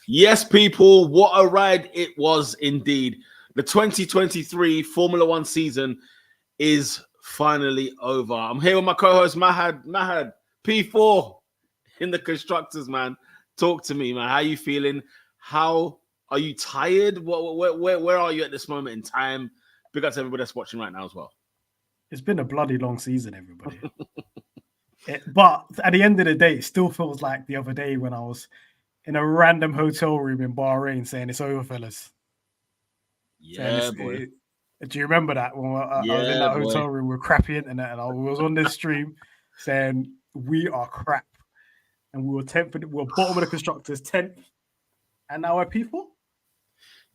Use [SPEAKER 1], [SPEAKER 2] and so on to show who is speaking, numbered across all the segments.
[SPEAKER 1] Yes, people, what a ride it was indeed. The 2023 Formula One season is finally over. I'm here with my co-host Mahad, P4 in the constructors, man. Talk to me, man. How you feeling? How are you tired? Where are you at this moment in time? Big up to everybody that's watching right now as well.
[SPEAKER 2] It's been a bloody long season, everybody. But at the end of the day, it still feels like the other day when I was in a random hotel room in Bahrain saying it's over, fellas.
[SPEAKER 1] Yeah, boy.
[SPEAKER 2] Do you remember that when I was in that hotel room with crappy internet and I was on this stream saying we are crap and we were 10th, we were bottom of the constructors, 10th, and now we're P4?
[SPEAKER 1] Do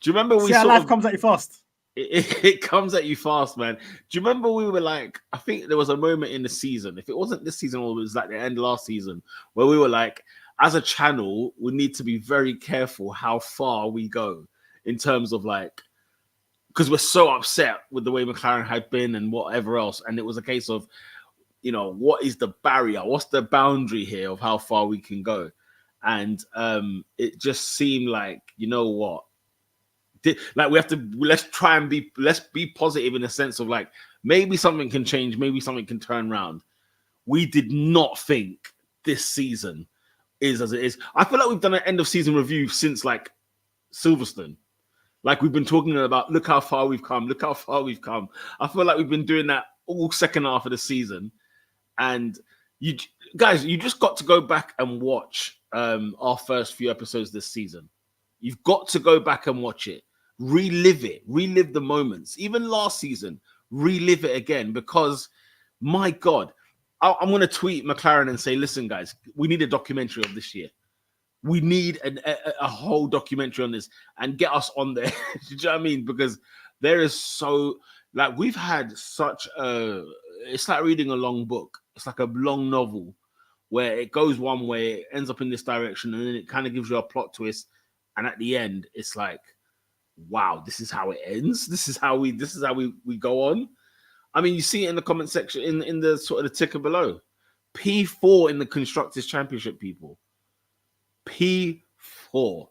[SPEAKER 1] you remember we
[SPEAKER 2] See, life comes at you fast.
[SPEAKER 1] It comes at you fast, man. Do you remember we were like, I think there was a moment in the season, if it wasn't this season or it was like the end of last season, where we were like, as a channel, we need to be very careful how far we go in terms of like, because we're so upset with the way McLaren had been and whatever else. And it was a case of, you know, what is the barrier? What's the boundary here of how far we can go? And it just seemed like, you know what? Like let's be positive in the sense of like, maybe something can change, maybe something can turn around. We did not think this season is as it is. I feel like we've done an end of season review since like Silverstone. Like we've been talking about, look how far we've come. Look how far we've come. I feel like we've been doing that all second half of the season. And you guys, you just got to go back and watch our first few episodes this season. You've got to go back and watch it. Relive the moments. Even last season, relive it again because, my God, I'm going to tweet McLaren and say, listen, guys, we need a documentary of this year. We need a whole documentary on this and get us on there. Do you know what I mean? Because there is so, like, we've had such a, it's like reading a long book. It's like a long novel where it goes one way, it ends up in this direction, and then it kind of gives you a plot twist. And at the end, it's like, wow, this is how it ends. This is how we go on. I mean, you see it in the comment section, in the sort of the ticker below. P4 in the Constructors Championship, people. P4.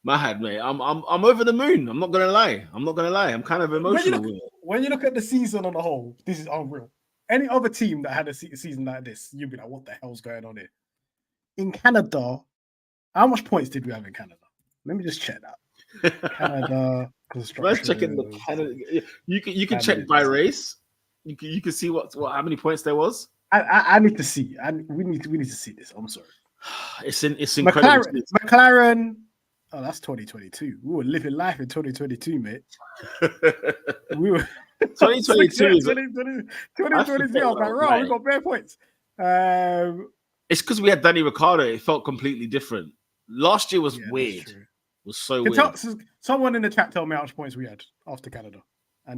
[SPEAKER 1] Mahad, mate. I'm over the moon. I'm not gonna lie. I'm kind of emotional.
[SPEAKER 2] When you look at the season on the whole, this is unreal. Any other team that had a season like this, you'd be like, what the hell's going on here? In Canada, how much points did we have in Canada? Let me just check that. Canada construction.
[SPEAKER 1] Let's check in the Canada. You can check by race. You can see what how many points there was.
[SPEAKER 2] I need to see. We need to see this. I'm sorry.
[SPEAKER 1] It's incredible.
[SPEAKER 2] McLaren. Oh, that's 2022. We were living life in 2022, mate. We were
[SPEAKER 1] 2022.
[SPEAKER 2] 2023. I was like, right, we got bare points.
[SPEAKER 1] It's because we had Danny Ricciardo. It felt completely different. Last year was weird. It was so weird.
[SPEAKER 2] Someone in the chat tell me how much points we had after Canada.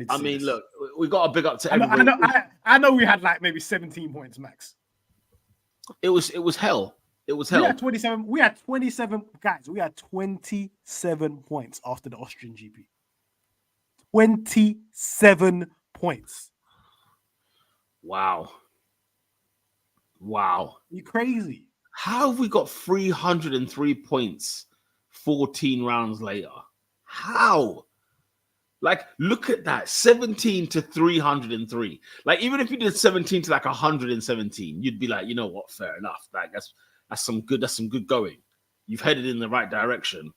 [SPEAKER 1] I mean, look, we got a big up to everybody.
[SPEAKER 2] I know we had like maybe 17 points max.
[SPEAKER 1] It was hell. It was hell.
[SPEAKER 2] We had 27. We had 27 guys. We had 27 points after the Austrian GP. 27 points.
[SPEAKER 1] Wow.
[SPEAKER 2] You crazy?
[SPEAKER 1] How have we got 303 points 14 rounds later? How? Like, look at that. 17 to 303. Like, even if you did 17 to like 117, you'd be like, you know what? Fair enough. Like, that's some good going. You've headed in the right direction.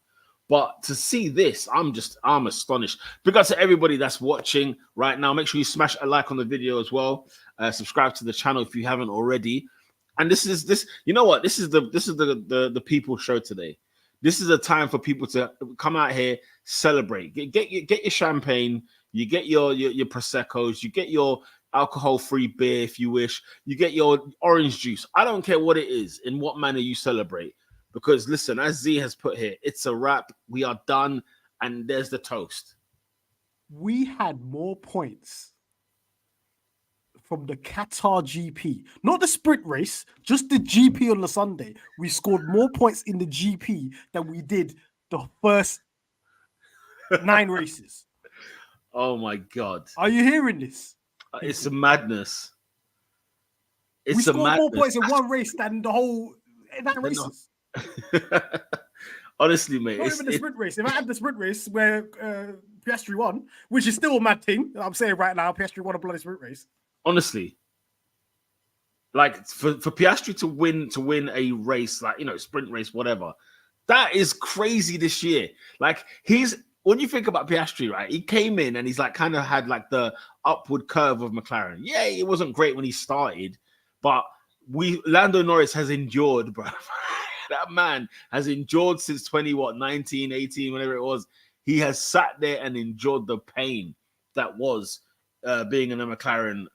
[SPEAKER 1] But to see this, I'm astonished. Because to everybody that's watching right now, make sure you smash a like on the video as well. Subscribe to the channel if you haven't already. And you know what? This is the people show today. This is a time for people to come out here, celebrate, get your champagne, you get your Proseccos, you get your alcohol-free beer if you wish, you get your orange juice. I don't care what it is, in what manner you celebrate. Because listen, as Z has put here, it's a wrap. We are done, and there's the toast.
[SPEAKER 2] We had more points from the Qatar GP, not the sprint race, just the GP on the Sunday. We scored more points in the GP than we did the first 9 races.
[SPEAKER 1] Oh my God.
[SPEAKER 2] Are you hearing this?
[SPEAKER 1] It's a madness.
[SPEAKER 2] We scored more points in one race than the whole 9 races.
[SPEAKER 1] Honestly, mate.
[SPEAKER 2] Not even the sprint race. If I had the sprint race where Piastri won, which is still a mad thing, I'm saying right now, Piastri won a bloody sprint race.
[SPEAKER 1] Honestly, like for Piastri to win a race, like, you know, sprint race, whatever, that is crazy this year. Like, when you think about Piastri, right, he came in and he's like kind of had like the upward curve of McLaren. Yeah, it wasn't great when he started, but Lando Norris has endured, bro. That man has endured since 19, 18, whatever it was. He has sat there and endured the pain that was being in a McLaren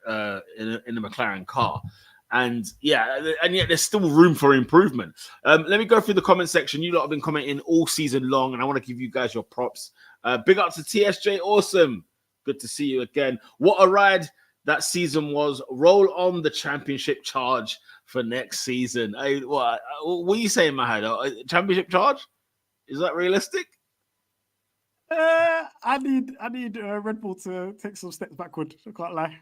[SPEAKER 1] in a McLaren car. And yeah, and yet there's still room for improvement. Let me go through the comment section. You lot have been commenting all season long, and I want to give you guys your props. Big up to TSJ, awesome. Good to see you again. What a ride that season was. Roll on the championship charge for next season. Hey, what are you saying, Mahad? Championship charge? Is that realistic?
[SPEAKER 2] I need Red Bull to take some steps backward. I can't lie.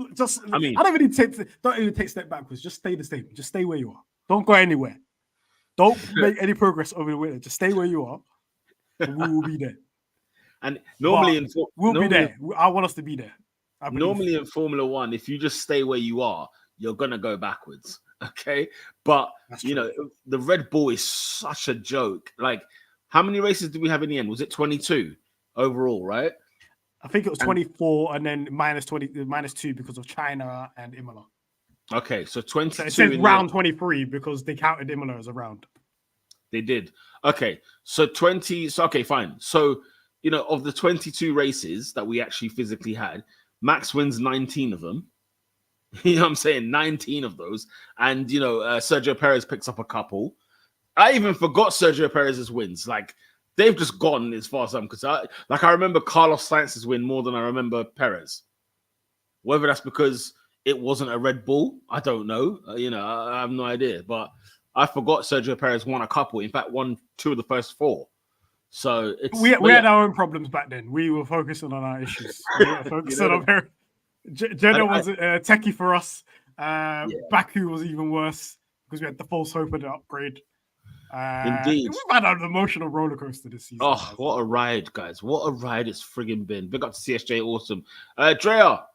[SPEAKER 2] I don't even take step backwards. Just stay the same. Just stay where you are. Don't go anywhere. Don't make any progress over the winter. Just stay where you are. And we will be there.
[SPEAKER 1] And normally
[SPEAKER 2] we'll be there. I want us to be there.
[SPEAKER 1] Normally in Formula One, if you just stay where you are, you're gonna go backwards. Okay, but you know the Red Bull is such a joke. Like, how many races did we have in the end? Was it 22 overall? Right?
[SPEAKER 2] I think it was 24 and then -2 because of China and Imola.
[SPEAKER 1] Okay, so 22.
[SPEAKER 2] So it says round 23 because they counted Imola as a round.
[SPEAKER 1] They did. Okay, so 20. So okay, fine. So, you know, of the 22 races that we actually physically had, Max wins 19 of them. You know what I'm saying? 19 of those. And, you know, Sergio Perez picks up a couple. I even forgot Sergio Perez's wins. Like, they've just gone as far as I'm concerned. Like, I remember Carlos Sainz's win more than I remember Perez. Whether that's because it wasn't a Red Bull, I don't know. You know, I have no idea. But I forgot Sergio Perez won a couple. In fact, won 2 of the first 4. So
[SPEAKER 2] we had our own problems back then. We were focusing on our issues. We were focusing on Perez. Jeddah was techie for us. Baku was even worse because we had the false hope of the upgrade.
[SPEAKER 1] Indeed.
[SPEAKER 2] We've had an emotional roller coaster this season.
[SPEAKER 1] Oh, what a ride, guys. What a ride it's friggin' been. Big up to CSJ, awesome. Drea,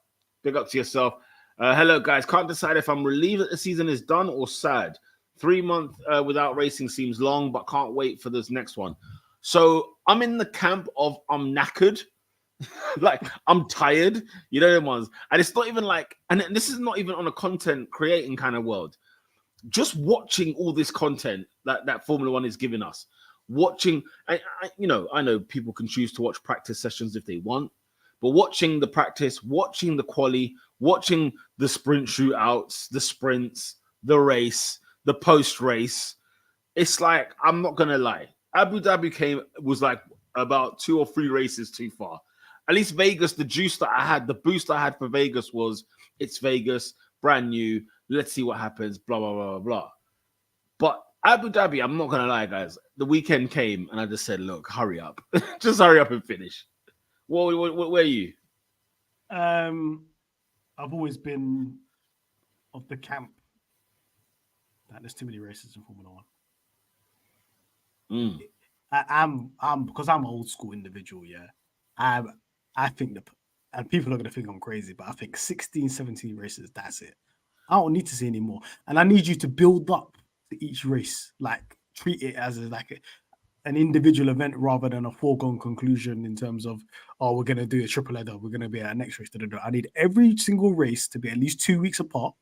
[SPEAKER 1] big up to yourself. Hello, guys. Can't decide if I'm relieved that the season is done or sad. 3 months without racing seems long, but can't wait for this next one. So I'm in the camp of I'm knackered. Like, I'm tired. You know them ones. And it's not even like, and this is not even on a content creating kind of world. Just watching all this content that Formula One is giving us, watching, I know people can choose to watch practice sessions if they want, but watching the practice, watching the quali, watching the sprint shootouts, the sprints, the race, the post race, it's like, I'm not gonna lie, Abu Dhabi was like about 2 or 3 races too far. At least Vegas, the juice that I had, the boost I had for Vegas was it's Vegas, brand new. Let's see what happens, blah, blah, blah, blah. But Abu Dhabi, I'm not going to lie, guys. The weekend came and I just said, look, hurry up. Just hurry up and finish. Where are you?
[SPEAKER 2] I've always been of the camp that there's too many races in Formula One. I'm because I'm an old school individual, yeah. I think and people are going to think I'm crazy, but I think 16, 17 races, that's it. I don't need to see any more. And I need you to build up to each race, like treat it as an individual event rather than a foregone conclusion in terms of, we're going to do a triple header, we're going to be at our next race. I need every single race to be at least 2 weeks apart,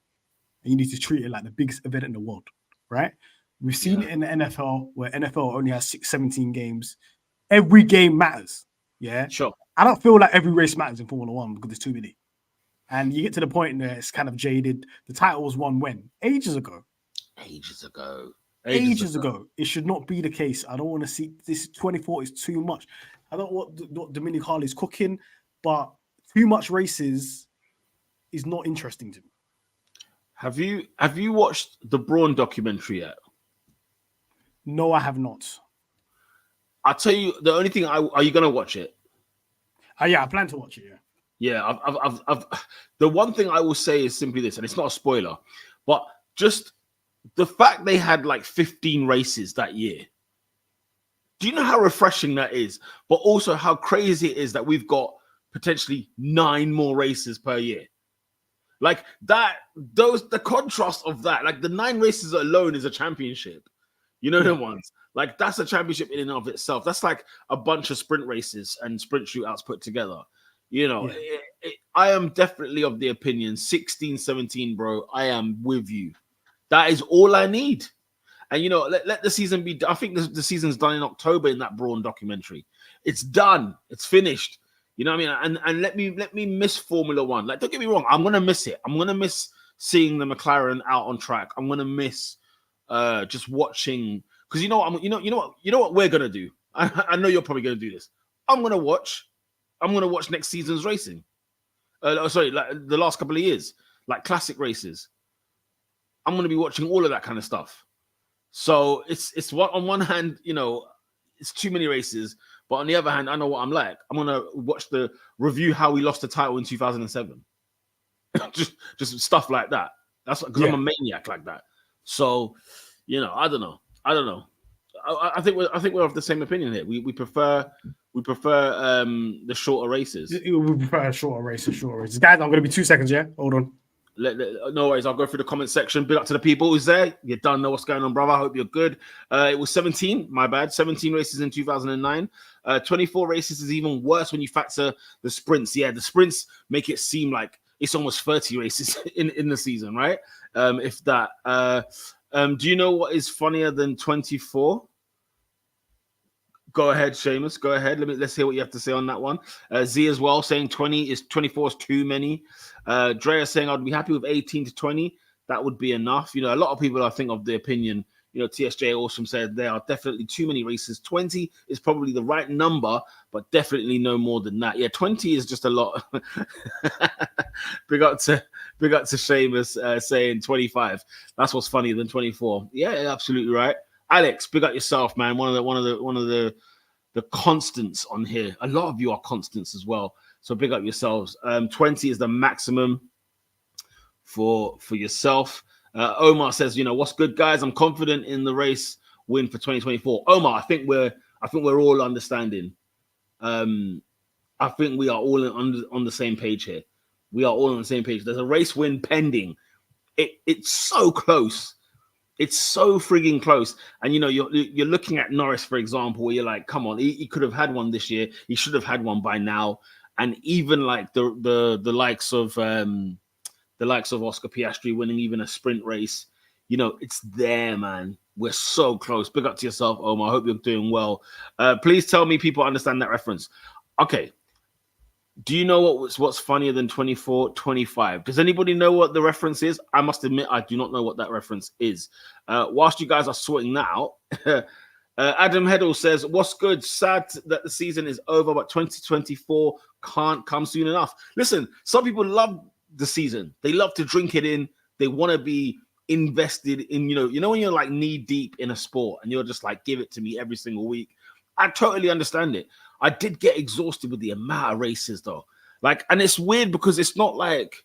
[SPEAKER 2] and you need to treat it like the biggest event in the world, right? We've seen it in the NFL, where NFL only has 17 games. Every game matters, yeah?
[SPEAKER 1] Sure.
[SPEAKER 2] I don't feel like every race matters in Formula One because there's too many. And you get to the point where it's kind of jaded. The title was won when? Ages ago.
[SPEAKER 1] Ages ago.
[SPEAKER 2] It should not be the case. I don't want to see this. 24 is too much. I don't know what Dominic Harley's cooking, but too much races is not interesting to me.
[SPEAKER 1] Have you watched the Braun documentary yet?
[SPEAKER 2] No, I have not.
[SPEAKER 1] I'll tell you the only thing. Are you gonna watch it?
[SPEAKER 2] Yeah, I plan to watch it. Yeah.
[SPEAKER 1] Yeah, I've the one thing I will say is simply this, and it's not a spoiler, but just the fact they had like 15 races that year Do you know how refreshing that is? But also how crazy it is that we've got potentially 9 more races per year. Like that, the contrast of that, like the 9 races alone is a championship. You know them ones. Like that's a championship in and of itself. That's like a bunch of sprint races and sprint shootouts put together. You know, I am definitely of the opinion 16, 17, bro. I am with you. That is all I need. And, you know, let the season be. I think the season's done in October in that Brawn documentary. It's done. It's finished. You know what I mean? And let me miss Formula One. Like, don't get me wrong. I'm going to miss it. I'm going to miss seeing the McLaren out on track. I'm going to miss just watching. Because you know what we're going to do? I know you're probably going to do this. I'm going to watch next season's racing. Like the last couple of years. Like classic races. I'm going to be watching all of that kind of stuff. So it's what on one hand, you know, it's too many races, but on the other hand, I know what I'm like. I'm gonna watch the review how we lost the title in 2007, just stuff like that. That's because I'm a maniac like that. So, you know, I don't know. I think we're of the same opinion here. We prefer the shorter races.
[SPEAKER 2] We prefer shorter races. Guys, I'm gonna be 2 seconds. Yeah, hold on.
[SPEAKER 1] No worries, I'll go through the comment section. Big up to the people who's there. You don't know what's going on, brother. I hope you're good. It was 17, my bad. 17 races in 2009. 24 races is even worse when you factor the sprints. Yeah, the sprints make it seem like it's almost 30 races in the season, right? If that. Do you know what is funnier than 24? Go ahead, Seamus. Go ahead. Let's hear what you have to say on that one. Z as well saying 24 is too many. Drea saying I'd be happy with 18 to 20. That would be enough. You know, a lot of people I think of the opinion. You know, TSJ Awesome said there are definitely too many races. 20 is probably the right number, but definitely no more than that. Yeah, 20 is just a lot. Big up to Seamus saying 25. That's what's funnier than 24. Yeah, absolutely right. Alex, big up yourself, man. One of the constants on here. A lot of you are constants as well. So big up yourselves. 20 is the maximum for yourself. Omar says, you know, what's good, guys? I'm confident in the race win for 2024. Omar, I think we're all understanding. I think we are all on the same page here. We are all on the same page. There's a race win pending. It's so close. It's so frigging close. And, you know, you're looking at Norris, for example, where you're like, come on, he could have had one this year. He should have had one by now. And even like the likes of Oscar Piastri winning even a sprint race, you know, it's there, man. We're so close. Big up to yourself, Omar. I hope you're doing well. Please tell me people understand that reference. Okay. Do you know what's funnier than 24, 25? Does anybody know what the reference is? I must admit, I do not know what that reference is. Whilst you guys are sorting that out, Adam Heddle says, what's good? Sad that the season is over, but 2024 can't come soon enough. Listen, some people love the season. They love to drink it in. They want to be invested in, you know, when you're like knee deep in a sport and you're just like, give it to me every single week. I totally understand it. I did get exhausted with the amount of races though. Like, and it's weird because it's not like,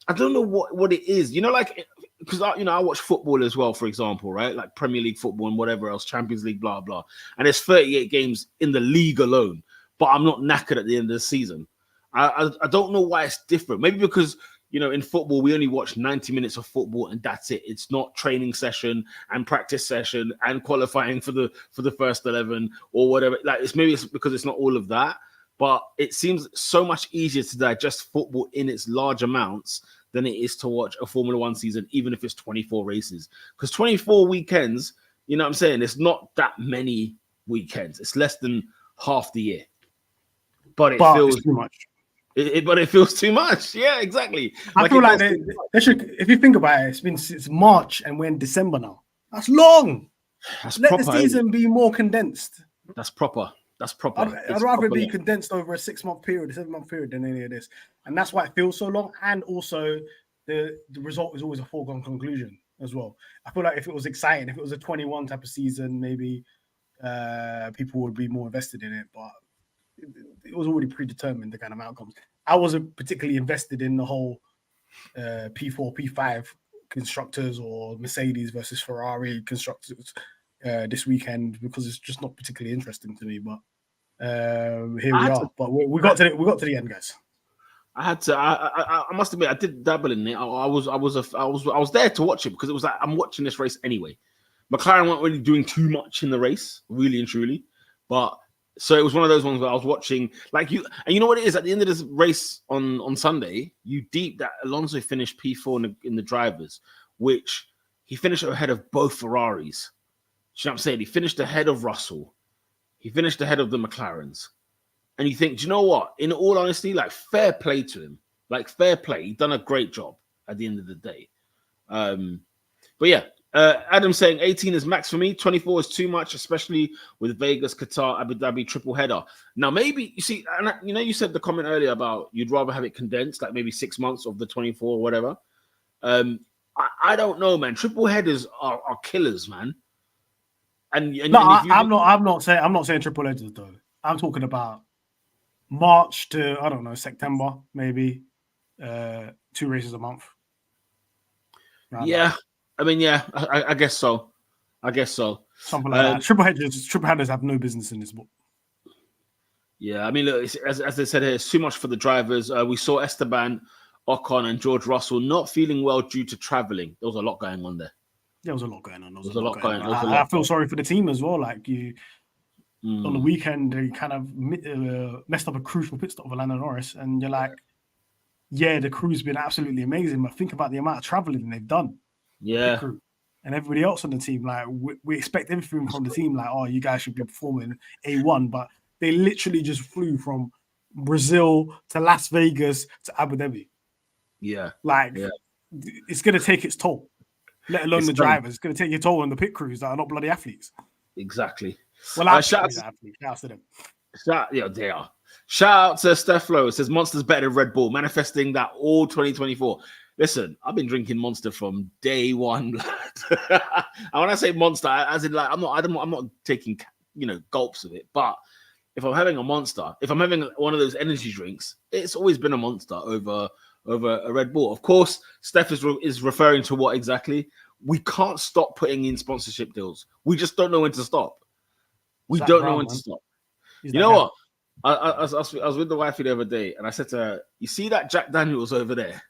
[SPEAKER 1] I don't know what it is, you know, like, because I watch football as well, for example, right? Like Premier League football and whatever else, Champions League, blah, blah. And there's 38 games in the league alone, but I'm not knackered at the end of the season. I don't know why it's different. Maybe because, you know, in football, we only watch 90 minutes of football and that's it. It's not training session and practice session and qualifying for the first 11 or whatever. Like it's because it's not all of that, but it seems so much easier to digest football in its large amounts than it is to watch a Formula One season, even if it's 24 races. Because 24 weekends, you know what I'm saying? It's not that many weekends. It's less than half the year. But feels
[SPEAKER 2] too much.
[SPEAKER 1] But it feels too much. Yeah, exactly.
[SPEAKER 2] I feel like they should, if you think about it, it's March and we're in December now. That's long. Let proper, the season be more condensed.
[SPEAKER 1] That's proper.
[SPEAKER 2] I'd rather it be condensed over a 6-month period, a 7-month period than any of this. And that's why it feels so long. And also the result is always a foregone conclusion as well. I feel like if it was exciting, if it was a 21 type of season, maybe people would be more invested in it. But it was already predetermined, the kind of outcomes. I wasn't particularly invested in the whole P4, P5 constructors or Mercedes versus Ferrari constructors this weekend because it's just not particularly interesting to me. But here we are. But we got to the end, guys.
[SPEAKER 1] I had to. I must admit, I did dabble in it. I was there to watch it because it was like I'm watching this race anyway. McLaren weren't really doing too much in the race, really and truly, but so it was one of those ones where I was watching, like you, and you know what it is. At the end of this race on Sunday, you deep that Alonso finished P4 in the drivers, which he finished ahead of both Ferraris. You know what I'm saying? He finished ahead of Russell. He finished ahead of the McLarens. And you think, do you know what? In all honesty, like fair play to him. Like fair play. He done a great job at the end of the day. But yeah, Adam saying 18 is max for me. 24 is too much, especially with Vegas, Qatar, Abu Dhabi triple header. Now, maybe you see, and you know, you said the comment earlier about you'd rather have it condensed, like maybe 6 months of the 24 or whatever. I don't know, man. Triple headers are killers, man.
[SPEAKER 2] I'm not saying triple headers though. I'm talking about March to, I don't know, September, maybe 2 races a month.
[SPEAKER 1] Yeah. I mean, yeah, I guess so.
[SPEAKER 2] Something like that. Triple headers have no business in this book.
[SPEAKER 1] Yeah, I mean, look, as they said here, it's too much for the drivers. We saw Esteban Ocon and George Russell not feeling well due to traveling. There was a lot going on there.
[SPEAKER 2] There was a lot going on. I feel sorry for the team as well. Like on the weekend, they kind of messed up a crucial pit stop for Lando Norris, and you're like, yeah, the crew's been absolutely amazing, but think about the amount of traveling they've done.
[SPEAKER 1] Yeah,
[SPEAKER 2] crew and everybody else on the team. Like we expect everything from the team. Like, oh, you guys should be performing A1, but they literally just flew from Brazil to Las Vegas to Abu Dhabi.
[SPEAKER 1] Yeah,
[SPEAKER 2] it's gonna take its toll. Let alone the drivers. It's gonna take your toll on the pit crews that are not bloody athletes.
[SPEAKER 1] Exactly.
[SPEAKER 2] Well, shout out to them.
[SPEAKER 1] They are. Shout out to Steph Lowe. It says Monster's better than Red Bull, manifesting that all 2024. Listen, I've been drinking Monster from day one. And when I say Monster, as in like I'm not taking gulps of it. But if I'm having a Monster, if I'm having one of those energy drinks, it's always been a Monster over a Red Bull. Of course, Steph is referring to what exactly? We can't stop putting in sponsorship deals. We just don't know when to stop. We don't know when to stop. You know what? I was with the wifey the other day, and I said to her, "You see that Jack Daniels over there?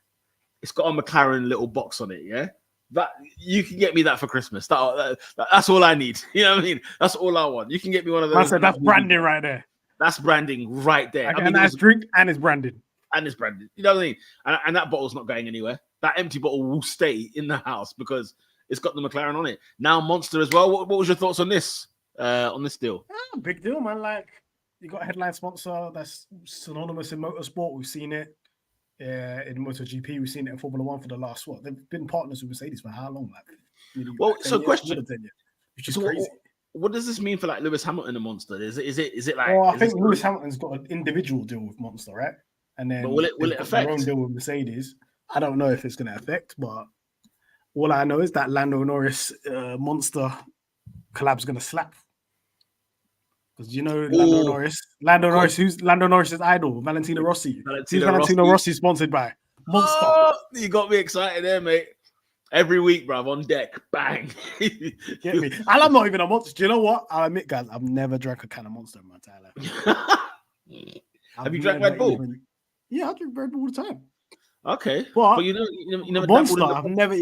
[SPEAKER 1] It's got a McLaren little box on it, yeah? That you can get me that for Christmas. That's all I need. You know what I mean? That's all I want. You can get me one of those.
[SPEAKER 2] I said that's branding right there.
[SPEAKER 1] That's branding right there.
[SPEAKER 2] I mean, a nice drink and it's branded.
[SPEAKER 1] And it's branded. You know what I mean? And that bottle's not going anywhere. That empty bottle will stay in the house because it's got the McLaren on it. Now Monster as well. What was your thoughts on this? On this deal?
[SPEAKER 2] Big deal, man. Like you got a headline sponsor that's synonymous in motorsport. We've seen it in MotoGP. We've seen it in Formula One for the last they've been partners with Mercedes for how long?
[SPEAKER 1] Question.
[SPEAKER 2] Which is crazy.
[SPEAKER 1] What does this mean for like Lewis Hamilton and Monster? Is it like?
[SPEAKER 2] Well, I think Lewis Hamilton's got an individual deal with Monster, right? And then
[SPEAKER 1] will it affect
[SPEAKER 2] their own deal with Mercedes? I don't know if it's going to affect, but all I know is that Lando Norris Monster collab's going to slap. Because Lando Norris, who's Lando Norris's idol? Valentino Rossi. Valentino Rossi sponsored by Monster.
[SPEAKER 1] Oh, you got me excited there, mate. Every week, bruv, on deck, bang.
[SPEAKER 2] Get me. And I'm not even a Monster. Do you know what? I'll admit, guys, I've never drank a can of Monster in my entire life.
[SPEAKER 1] Have you drank Red Bull?
[SPEAKER 2] Yeah, I drink Red Bull all the time.
[SPEAKER 1] Okay, but you never
[SPEAKER 2] Monster. I've never.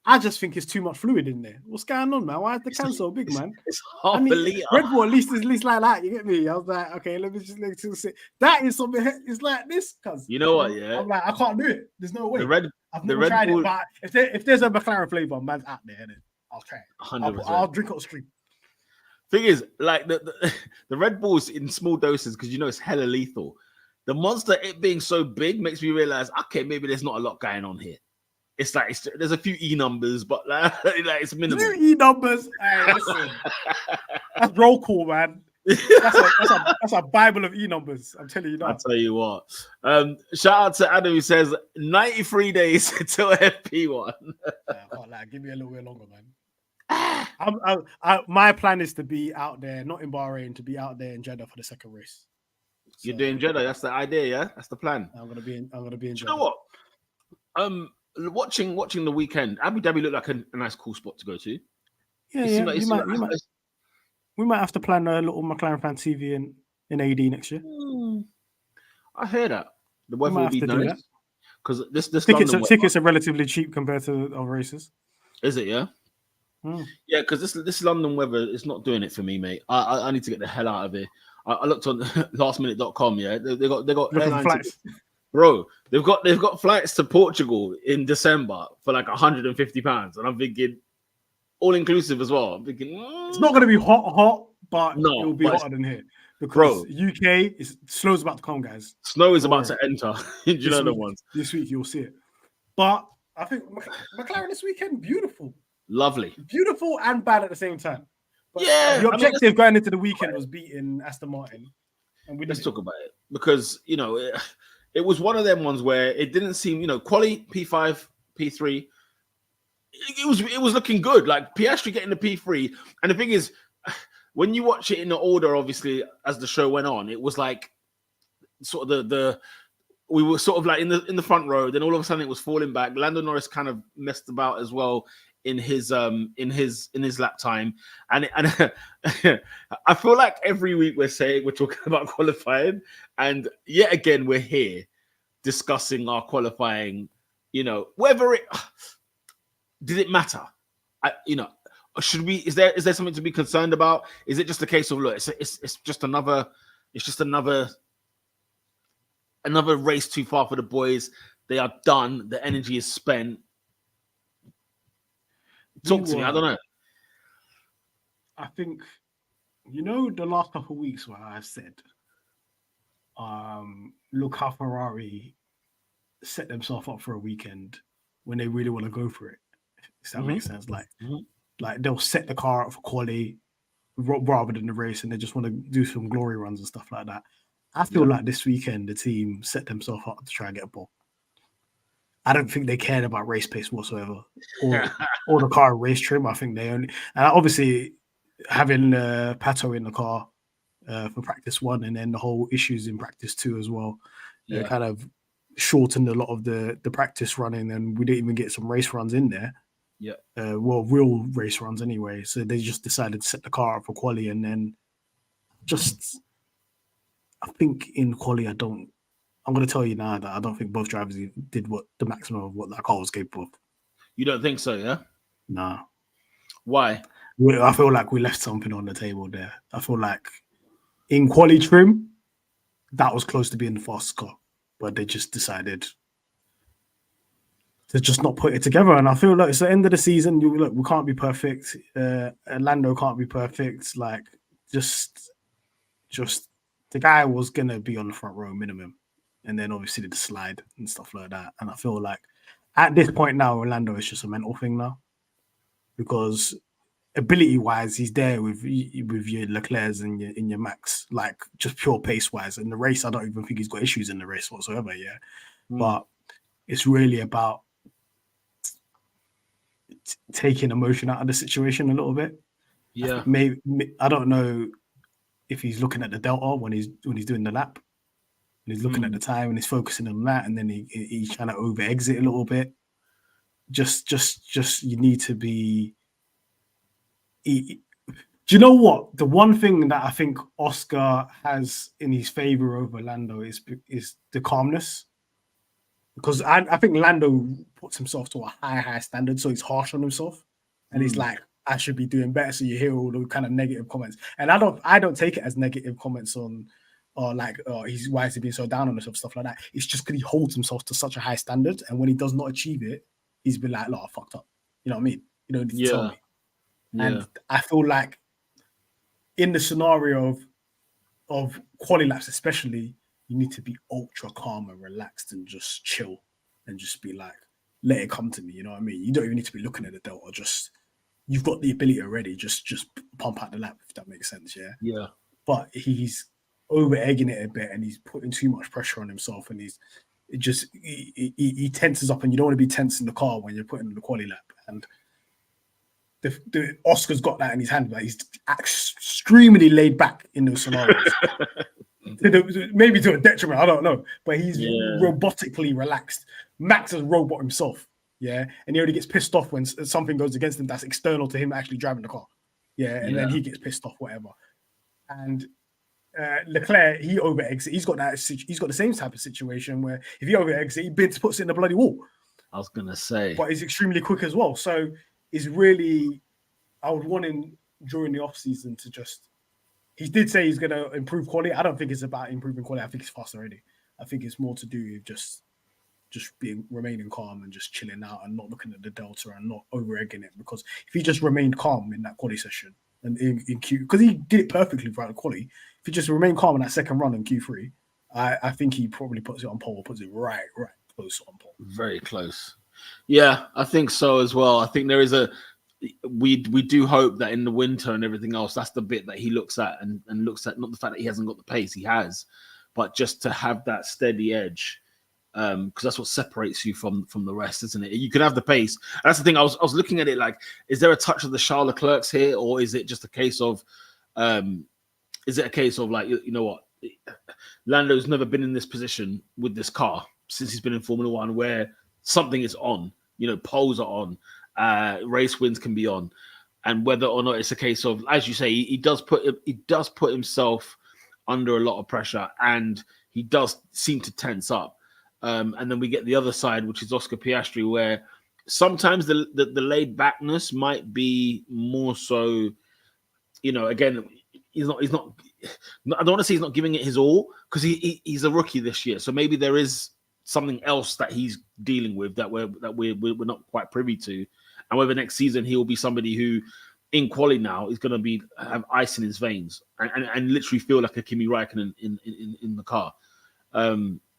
[SPEAKER 2] I just think it's too much fluid in there. What's going on, man? Why is the can so big, man?
[SPEAKER 1] It's half a liter.
[SPEAKER 2] Red Bull at least like that. You get me? I was like, okay, let me just see. That is something. It's like this, cuz.
[SPEAKER 1] You know what? Yeah.
[SPEAKER 2] I'm like, I can't do it. There's no way. I've never tried
[SPEAKER 1] Bull...
[SPEAKER 2] it, but if there's a McLaren flavor, man's out there, then I'll try it.
[SPEAKER 1] 100%.
[SPEAKER 2] I'll drink it on stream.
[SPEAKER 1] Thing is, like the Red Bulls in small doses because it's hella lethal. The Monster, it being so big, makes me realize, okay, maybe there's not a lot going on here. It's like there's a few E numbers, but like it's minimal.
[SPEAKER 2] Few E numbers. Hey, listen, that's roll call, man. That's a Bible of E numbers. I'm telling you that.
[SPEAKER 1] I'll tell you what. Shout out to Adam who says 93 days until FP1.
[SPEAKER 2] Give me a little bit longer, man. My plan is to be out there, not in Bahrain, to be out there in Jeddah for the second race.
[SPEAKER 1] You're doing Jeddah. That's the idea, yeah. That's the plan.
[SPEAKER 2] I'm gonna be in Jeddah.
[SPEAKER 1] You know what? Watching the weekend, Abu Dhabi looked like a nice, cool spot to go to.
[SPEAKER 2] We might have to plan a little McLaren fan TV in AD next year.
[SPEAKER 1] I hear that. The weather will be nice because this
[SPEAKER 2] tickets are relatively cheap compared to other races.
[SPEAKER 1] Is it? Yeah. Yeah, because this London weather is not doing it for me, mate. I need to get the hell out of here. I looked on lastminute.com. Yeah, they got airline
[SPEAKER 2] flights.
[SPEAKER 1] Bro, they've got flights to Portugal in December for like £150, and I'm thinking all inclusive as well. I'm thinking
[SPEAKER 2] it's not going to be hot, but it will be hotter than here because UK snow's about to come, guys.
[SPEAKER 1] Snow is about to enter. Do you know the ones
[SPEAKER 2] this week? You'll see it. But I think McLaren this weekend, beautiful.
[SPEAKER 1] Lovely.
[SPEAKER 2] Beautiful and bad at the same time. But
[SPEAKER 1] the
[SPEAKER 2] objective going into the weekend was beating Aston Martin. And
[SPEAKER 1] let's talk about it. Because, it was one of them ones where it didn't seem, quali P5, P3, it was looking good. Like Piastri getting the P3. And the thing is, when you watch it in the order, obviously, as the show went on, it was like sort of we were sort of like in the front row, then all of a sudden it was falling back. Lando Norris kind of messed about as well in his lap time, and I feel like every week we're talking about qualifying, and yet again we're here discussing our qualifying. Whether it did it matter? Should we? Is there something to be concerned about? Is it just a case of look? It's just another race too far for the boys. They are done. The energy is spent. Talk to me. I don't know.
[SPEAKER 2] I think, the last couple of weeks where I've said, look how Ferrari set themselves up for a weekend when they really want to go for it. If that makes sense. Like they'll set the car up for quali rather than the race, and they just want to do some glory runs and stuff like that. I feel like this weekend the team set themselves up to try and get a ball. I don't think they cared about race pace whatsoever, or the car race trim. I think they only, and obviously having Pato in the car for practice 1, and then the whole issues in practice 2 as well, kind of shortened a lot of the practice running, and we didn't even get some race runs in there.
[SPEAKER 1] Yeah,
[SPEAKER 2] real race runs anyway. So they just decided to set the car up for quali, and then I think in quali, I'm going to tell you now that I don't think both drivers did the maximum of what that car was capable of.
[SPEAKER 1] You don't think so, yeah?
[SPEAKER 2] No.
[SPEAKER 1] Why?
[SPEAKER 2] I feel like we left something on the table there. I feel like in quali trim, that was close to being the fastest car, but they just decided to just not put it together. And I feel like it's the end of the season. We can't be perfect. Lando can't be perfect. Like, just the guy was going to be on the front row minimum. And then obviously did the slide and stuff like that. And I feel like at this point now, Orlando is just a mental thing now. Because ability-wise, he's there with your Leclercs and your Max, like just pure pace-wise. In the race, I don't even think he's got issues in the race whatsoever, yeah. But it's really about taking emotion out of the situation a little bit.
[SPEAKER 1] Yeah.
[SPEAKER 2] Maybe I don't know if he's looking at the delta when he's doing the lap. And he's looking at the time and he's focusing on that, and then he's trying to over exit a little bit. Just you need to be. Do you know what? The one thing that I think Oscar has in his favor over Lando is the calmness, because I think Lando puts himself to a high standard, so he's harsh on himself, and he's like, I should be doing better. So you hear all the kind of negative comments, and I don't take it as negative comments on. Or like, why is he being so down on himself, stuff like that. It's just because he holds himself to such a high standard, and when he does not achieve it, he's been like, "No, I fucked up." You know what I mean? You don't need to tell me. Yeah. And I feel like in the scenario of quali laps, especially, you need to be ultra calm and relaxed and just chill and just be like, let it come to me. You know what I mean? You don't even need to be looking at the delta. Just you've got the ability already. Just pump out the lap, if that makes sense. Yeah.
[SPEAKER 1] Yeah.
[SPEAKER 2] But he's over egging it a bit, and he's putting too much pressure on himself, and he tenses up, and you don't want to be tense in the car when you're putting in the quali lap. And the Oscar's got that in his hand, but he's extremely laid back in those scenarios. Maybe to a detriment, I don't know, but he's robotically relaxed. Max is a robot himself. Yeah, and he only gets pissed off when something goes against him that's external to him actually driving the car. Yeah, and then he gets pissed off, whatever. And Leclerc, he over exit. He's got the same type of situation where if he over exit, he puts it in the bloody wall.
[SPEAKER 1] I was gonna say,
[SPEAKER 2] but he's extremely quick as well. So it's really, I would want him during the off season to just. He did say he's gonna improve quality. I don't think it's about improving quality. I think it's fast already. I think it's more to do with just remaining calm and just chilling out and not looking at the delta and not over egging it. Because if he just remained calm in that quality session and in Q, because he did it perfectly throughout the quality. If he just remained calm in that second run in Q3, I think he probably puts it on pole, puts it right close on pole.
[SPEAKER 1] Very close. Yeah, I think so as well. I think there is we do hope that in the winter and everything else, that's the bit that he looks at and looks at, not the fact that he hasn't got the pace, he has, but just to have that steady edge, because that's what separates you from the rest, isn't it? You can have the pace. That's the thing. I was looking at it like, is there a touch of the Charles Leclerc's here, or is it just a case of like, you know what, Lando's never been in this position with this car since he's been in Formula One, where something is on, you know, poles are on, race wins can be on, and whether or not it's a case of, as you say, he does put himself under a lot of pressure, and he does seem to tense up. And then we get the other side, which is Oscar Piastri, where sometimes the laid backness might be more so, you know, again, he's not. I don't want to say he's not giving it his all, because he's a rookie this year, so maybe there is something else that he's dealing with that we're not quite privy to, and whether next season he will be somebody who, in quali now, is going to have ice in his veins and literally feel like a Kimi Räikkönen in the car.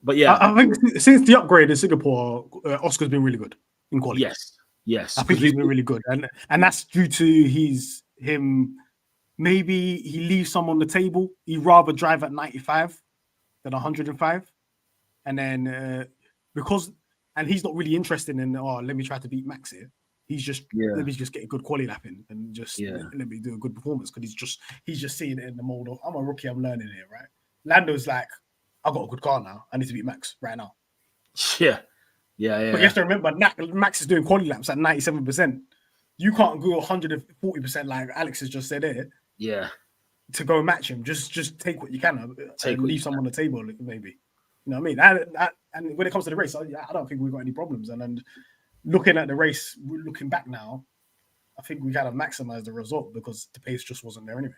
[SPEAKER 1] But yeah,
[SPEAKER 2] I think since the upgrade in Singapore, Oscar's been really good in quality.
[SPEAKER 1] Yes,
[SPEAKER 2] I think he's been really good, and that's due to him. Maybe he leaves some on the table. He'd rather drive at 95 than 105, and then and he's not really interested in let me try to beat Max here. He's just let me just get a good quality lap in and just let me do a good performance, because he's just seeing it in the mold of, I'm a rookie, I'm learning here, right? Lando's like, I've got a good car now. I need to beat Max right now.
[SPEAKER 1] Yeah.
[SPEAKER 2] But you have to remember, Max is doing quality laps at 97%. You can't go 140% like Alex has just said here.
[SPEAKER 1] Yeah.
[SPEAKER 2] To go match him, just take what you can and leave some on the table, maybe. You know what I mean? And when it comes to the race, I don't think we've got any problems. And looking at the race, looking back now, I think we kind of maximized the result because the pace just wasn't there anyway.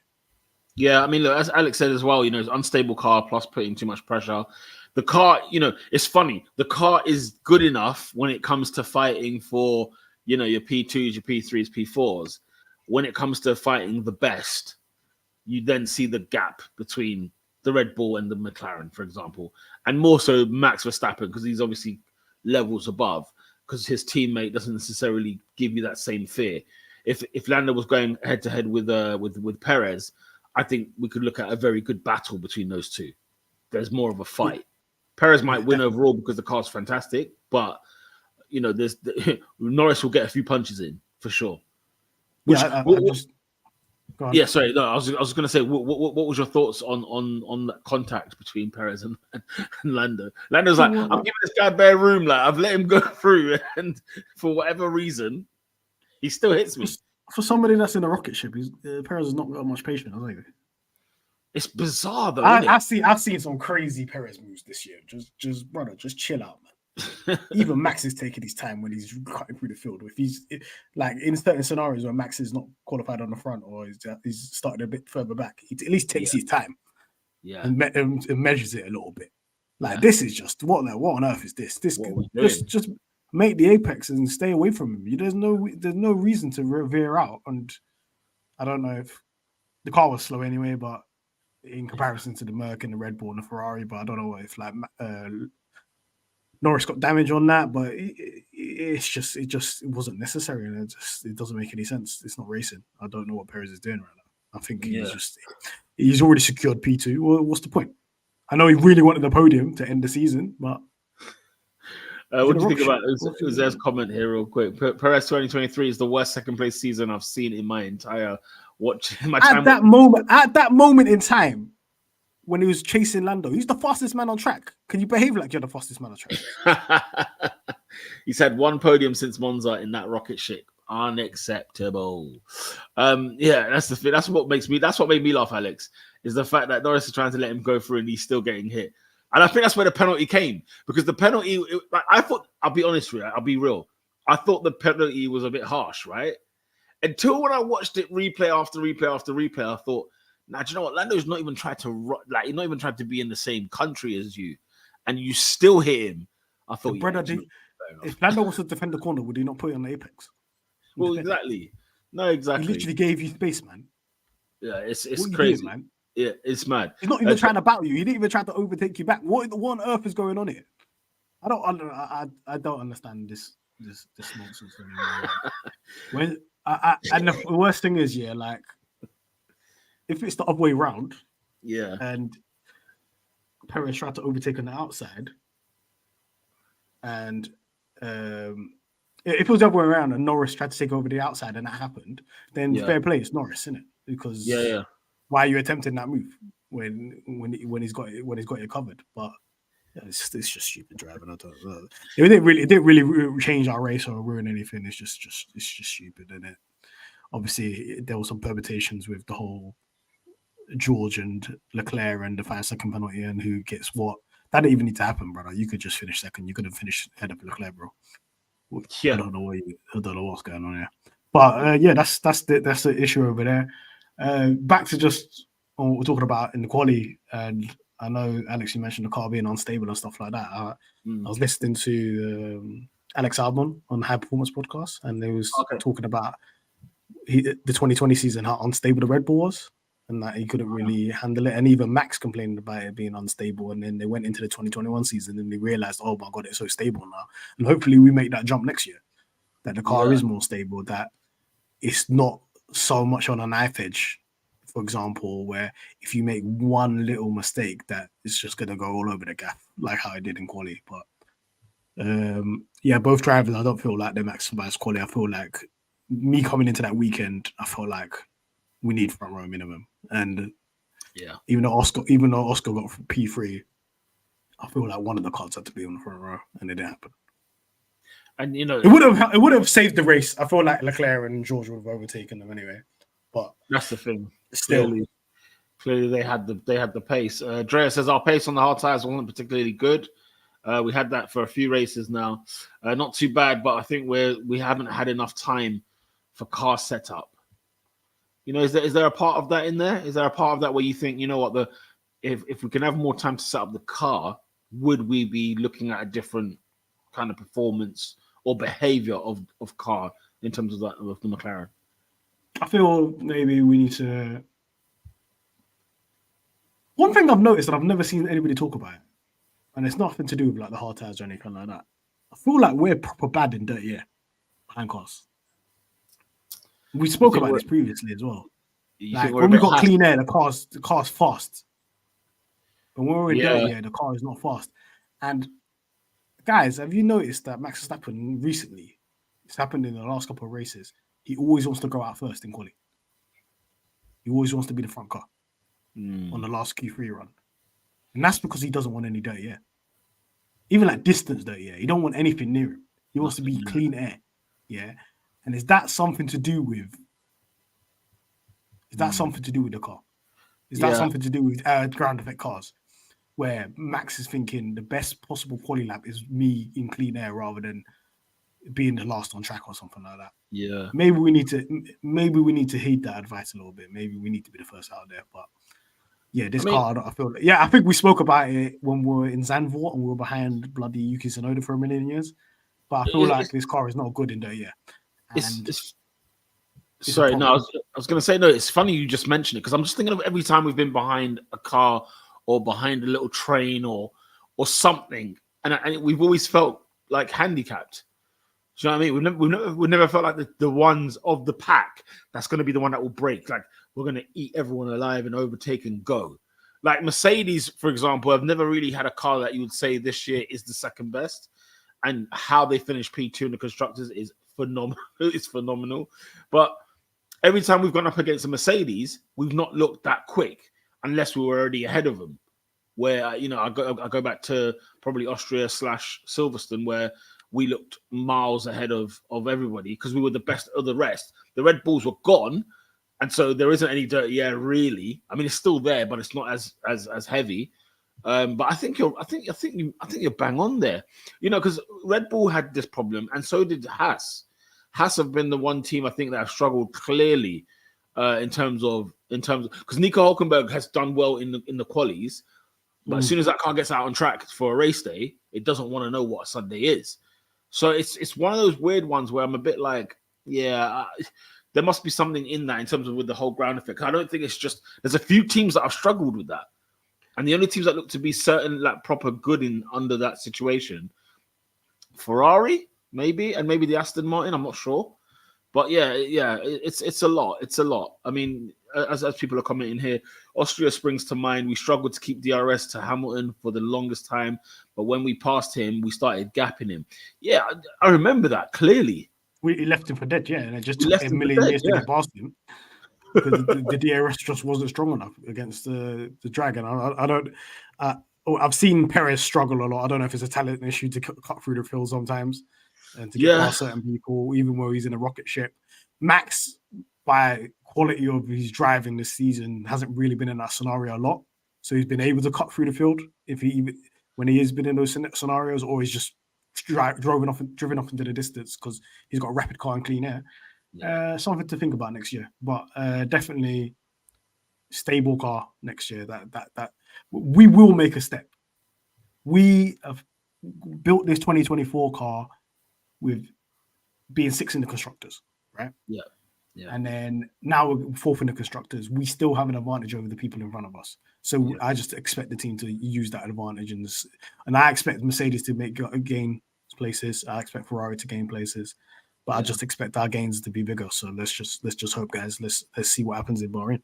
[SPEAKER 1] Yeah, I mean, look, as Alex said as well, you know, it's an unstable car plus putting too much pressure. The car, you know, it's funny. The car is good enough when it comes to fighting for, you know, your P2s, your P3s, P4s. When it comes to fighting the best, you then see the gap between the Red Bull and the McLaren, for example. And more so Max Verstappen, because he's obviously levels above, because his teammate doesn't necessarily give you that same fear. If Lando was going head to head with Perez, I think we could look at a very good battle between those two. There's more of a fight. Perez might win overall because the car's fantastic, but you know, Norris will get a few punches in for sure. Sorry. No, I was going to say, what was your thoughts on that contact between Perez and Lando? Lando's like, I'm giving this guy bare room. Like, I've let him go through, and for whatever reason, he still hits me.
[SPEAKER 2] For somebody that's in a rocket ship, Perez has not got much patience, has he?
[SPEAKER 1] It's bizarre, though.
[SPEAKER 2] I've seen some crazy Perez moves this year. Just brother, just chill out, man. Even Max is taking his time when he's cutting through the field. Like in certain scenarios where Max is not qualified on the front or he's started a bit further back, he at least takes his time, and measures it a little bit. Like this is just what on earth is this? Just make the apex and stay away from him. There's no reason to veer out. And I don't know if the car was slow anyway, but in comparison to the Merc and the Red Bull and the Ferrari, but I don't know if like Norris got damage on that, but it wasn't necessary, and it doesn't make any sense. It's not racing. I don't know what Perez is doing right now. I think he's already secured P2. Well, what's the point? I know he really wanted the podium to end the season, but
[SPEAKER 1] what do you think about Uzai's comment here, real quick? Perez 2023 is the worst second place season I've seen in my entire time. At
[SPEAKER 2] that moment in time, when he was chasing Lando, he's the fastest man on track. Can you behave like you're the fastest man on track?
[SPEAKER 1] He's had one podium since Monza in that rocket ship. Unacceptable. Yeah, that's the thing. That's what made me laugh, Alex, is the fact that Norris is trying to let him go through and he's still getting hit. And I think that's where the penalty came, because the penalty, I thought, I'll be honest with you, I'll be real. I thought the penalty was a bit harsh, right? Until when I watched it replay after replay after replay, I thought, nah, do you know what? Lando's not even trying to, he's not even trying to be in the same country as you, and you still hit him. I thought,
[SPEAKER 2] if Lando wants to defend the corner, would he not put it on the apex?
[SPEAKER 1] Well, exactly. No, exactly.
[SPEAKER 2] He literally gave you space, man.
[SPEAKER 1] Yeah, it's crazy,
[SPEAKER 2] doing, man.
[SPEAKER 1] Yeah, it's mad.
[SPEAKER 2] He's not even trying to battle you. He didn't even try to overtake you back. What on earth is going on here? I don't understand this nonsense anymore. And the worst thing is, yeah, like if it's the other way around,
[SPEAKER 1] yeah,
[SPEAKER 2] and Perez tried to overtake on the outside, and if it was the other way around and Norris tried to take over the outside and that happened, then fair play, it's Norris, isn't it? Because why are you attempting that move when he's got it covered? But it's just stupid driving. I don't know. It didn't really change our race or ruin anything. It's just stupid, isn't it? Obviously, there were some permutations with the whole George and Leclerc and the 5-second penalty and who gets what. That didn't even need to happen, brother. You could just finish second. You could have finished ahead of Leclerc, bro. Yeah. I don't know what's going on here. But that's the issue over there. Back to just what we're talking about in the quali, and I know Alex, you mentioned the car being unstable and stuff like that. I was listening to Alex Albon on High Performance Podcast, and they was talking about the 2020 season, how unstable the Red Bull was, and that he couldn't really handle it. And even Max complained about it being unstable. And then they went into the 2021 season and they realized, oh my God, it's so stable now. And hopefully we make that jump next year, that the car is more stable, that it's not so much on a knife edge, for example, where if you make one little mistake, that it's just going to go all over the gaff, like how it did in quali. But both drivers, I don't feel like they maximize quali. I feel like me coming into that weekend, I felt like we need front row minimum. And even though Oscar got P3, I feel like one of the cars had to be on the front row, and it didn't happen.
[SPEAKER 1] And you know,
[SPEAKER 2] it would have saved the race. I feel like Leclerc and George would have overtaken them anyway. But
[SPEAKER 1] that's the thing.
[SPEAKER 2] Still,
[SPEAKER 1] clearly they had the pace. Drea says our pace on the hard tires wasn't particularly good. We had that for a few races now. Not too bad, but I think we haven't had enough time for car setup. You know, is there a part of that in there? Is there a part of that where you think, you know what, if we can have more time to set up the car, would we be looking at a different kind of performance or behavior of car in terms of that of the McLaren?
[SPEAKER 2] I feel maybe we need to. One thing I've noticed that I've never seen anybody talk about, and it's nothing to do with like the hard tires or anything like that. I feel like we're proper bad in dirty air behind cars. We spoke about this previously as well. Like when we got clean air, the car's fast. But when we're in dirty air, the car is not fast. And guys, have you noticed that Max Verstappen recently, it's happened in the last couple of races, he always wants to go out first in quali. He always wants to be the front car on the last Q3 run. And that's because he doesn't want any dirty air. Even like distance dirty air. He don't want anything near him. He wants to be clean air. Yeah. And is that something to do with the car? Is that something to do with ground effect cars? Where Max is thinking the best possible quali lap is me in clean air rather than being the last on track or something like that.
[SPEAKER 1] Yeah.
[SPEAKER 2] Maybe we need to heed that advice a little bit. Maybe we need to be the first out there. But yeah, car, I feel like, I think we spoke about it when we were in Zandvoort and we were behind bloody Yuki Tsunoda for a million years. But I feel like this car is not good in there yet.
[SPEAKER 1] Sorry, no, I was going to say, no, it's funny you just mentioned it because I'm just thinking of every time we've been behind a car or behind a little train or something, and we've always felt like handicapped. Do you know what I mean? We've never felt like the ones of the pack that's going to be the one that will break. Like we're going to eat everyone alive and overtake and go. Like Mercedes, for example, have never really had a car that you would say this year is the second best, and how they finished P2 in the constructors is phenomenal. It's phenomenal, but every time we've gone up against a Mercedes, we've not looked that quick unless we were already ahead of them. Where I go back to probably Austria / Silverstone, where we looked miles ahead of everybody because we were the best of the rest. The Red Bulls were gone, and so there isn't any dirty air really. I mean, it's still there, but it's not as heavy. But I think you're bang on there. You know, because Red Bull had this problem, and so did Haas. Haas have been the one team I think that have struggled clearly in terms of because Nico Hülkenberg has done well in the qualies, but as soon as that car gets out on track for a race day, it doesn't want to know what a Sunday is. So it's one of those weird ones where I'm a bit like, there must be something in that in terms of with the whole ground effect. I don't think it's just there's a few teams that have struggled with that, and the only teams that look to be certain like proper good in under that situation, Ferrari maybe, and maybe the Aston Martin. I'm not sure. But it's a lot. It's a lot. I mean, as people are commenting here, Austria springs to mind. We struggled to keep DRS to Hamilton for the longest time, but when we passed him, we started gapping him. Yeah, I remember that clearly.
[SPEAKER 2] We left him for dead, and it just took a million years to get past him because the DRS just wasn't strong enough against the Dragon. I've seen Perez struggle a lot. I don't know if it's a talent issue to cut through the field sometimes and to get past certain people, even though he's in a rocket ship. Max, by quality of his driving this season, hasn't really been in that scenario a lot. So he's been able to cut through the field when he has been in those scenarios, or he's just driven off into the distance because he's got a rapid car and clean air. Something to think about next year, but definitely stable car next year. That we will make a step. We have built this 2024 car with being 6th in the constructors, right?
[SPEAKER 1] Yeah.
[SPEAKER 2] And then now we're 4th in the constructors. We still have an advantage over the people in front of us. So I just expect the team to use that advantage, and I expect Mercedes to gain places. I expect Ferrari to gain places, but I just expect our gains to be bigger. So let's just hope, guys. Let's see what happens in Bahrain.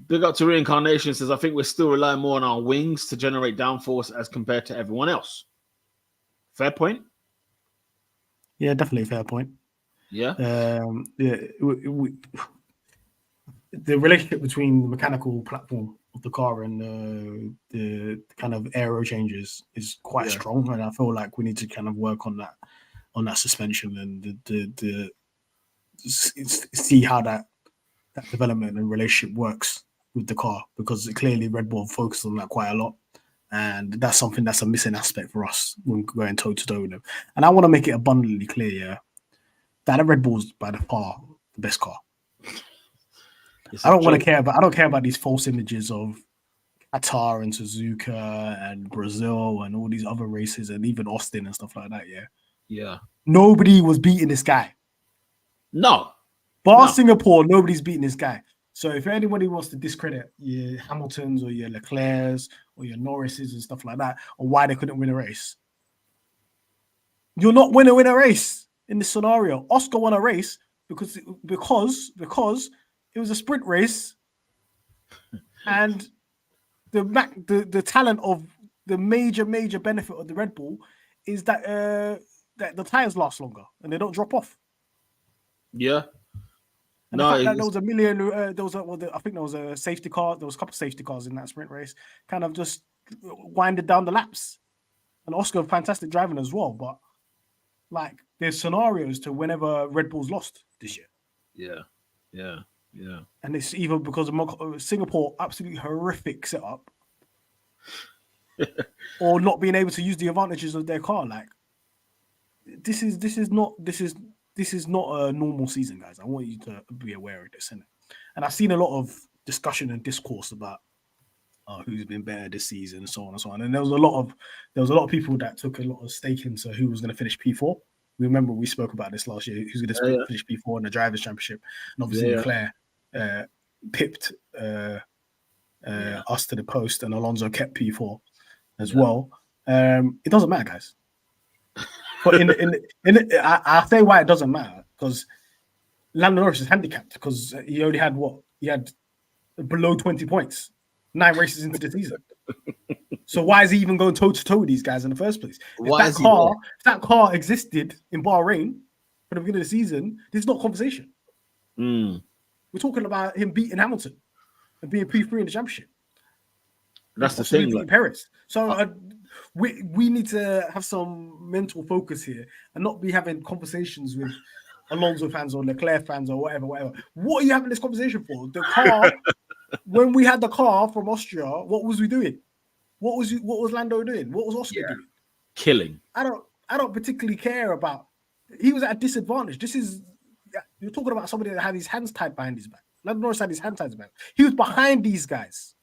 [SPEAKER 1] Big up to Reincarnation says, I think we're still relying more on our wings to generate downforce as compared to everyone else. Fair point.
[SPEAKER 2] Yeah, definitely a fair point.
[SPEAKER 1] Yeah.
[SPEAKER 2] The relationship between the mechanical platform of the car and the kind of aero changes is quite strong, and I feel like we need to kind of work on that suspension and see how that development and relationship works with the car, because clearly Red Bull focused on that quite a lot. And that's something that's a missing aspect for us when going toe to toe with them. And I want to make it abundantly clear, that Red Bull's by far the best car. I don't care about these false images of Qatar and Suzuka and Brazil and all these other races and even Austin and stuff like that.
[SPEAKER 1] Yeah.
[SPEAKER 2] Nobody was beating this guy.
[SPEAKER 1] No.
[SPEAKER 2] Singapore, nobody's beating this guy. So if anybody wants to discredit your Hamiltons or your Leclercs or your Norrises and stuff like that, or why they couldn't win a race, you're not going to win a race in this scenario. Oscar won a race because it was a sprint race, and the talent of the major benefit of the Red Bull is that the tires last longer and they don't drop off.
[SPEAKER 1] Yeah.
[SPEAKER 2] And the fact that there was a million, I think there was a safety car. There was a couple of safety cars in that sprint race. Kind of just winded down the laps. And Oscar, fantastic driving as well. But like, there's scenarios to whenever Red Bull's lost this year.
[SPEAKER 1] Yeah.
[SPEAKER 2] And it's either because of Singapore, absolutely horrific setup, or not being able to use the advantages of their car. Like, this is not a normal season, guys. I want you to be aware of this, innit? And I've seen a lot of discussion and discourse about who's been better this season, and so on and so on. And there was a lot of people that took a lot of stake into who was going to finish P4. We remember we spoke about this last year. Who's going to finish P4 in the Drivers' Championship? And obviously Leclerc pipped us to the post, and Alonso kept P4 as well. It doesn't matter, guys. But I'll say why it doesn't matter, because Lando Norris is handicapped because he only had below 20 points, 9 races into the season. So why is he even going toe to toe with these guys in the first place? If that car existed in Bahrain for the beginning of the season, this is not a conversation. We're talking about him beating Hamilton and being P3 in the championship.
[SPEAKER 1] That's the
[SPEAKER 2] possibly
[SPEAKER 1] thing.
[SPEAKER 2] beat
[SPEAKER 1] Like,
[SPEAKER 2] Paris. So we need to have some mental focus here and not be having conversations with Alonso fans or Leclerc fans or whatever. What are you having this conversation for? The car, when we had the car from Austria, what was we doing? What was Lando doing? What was Oscar doing?
[SPEAKER 1] killing.
[SPEAKER 2] I don't particularly care about. He was at a disadvantage. You're talking about somebody that had his hands tied behind his back. Lando Norris had his hands tied behind. He was behind these guys.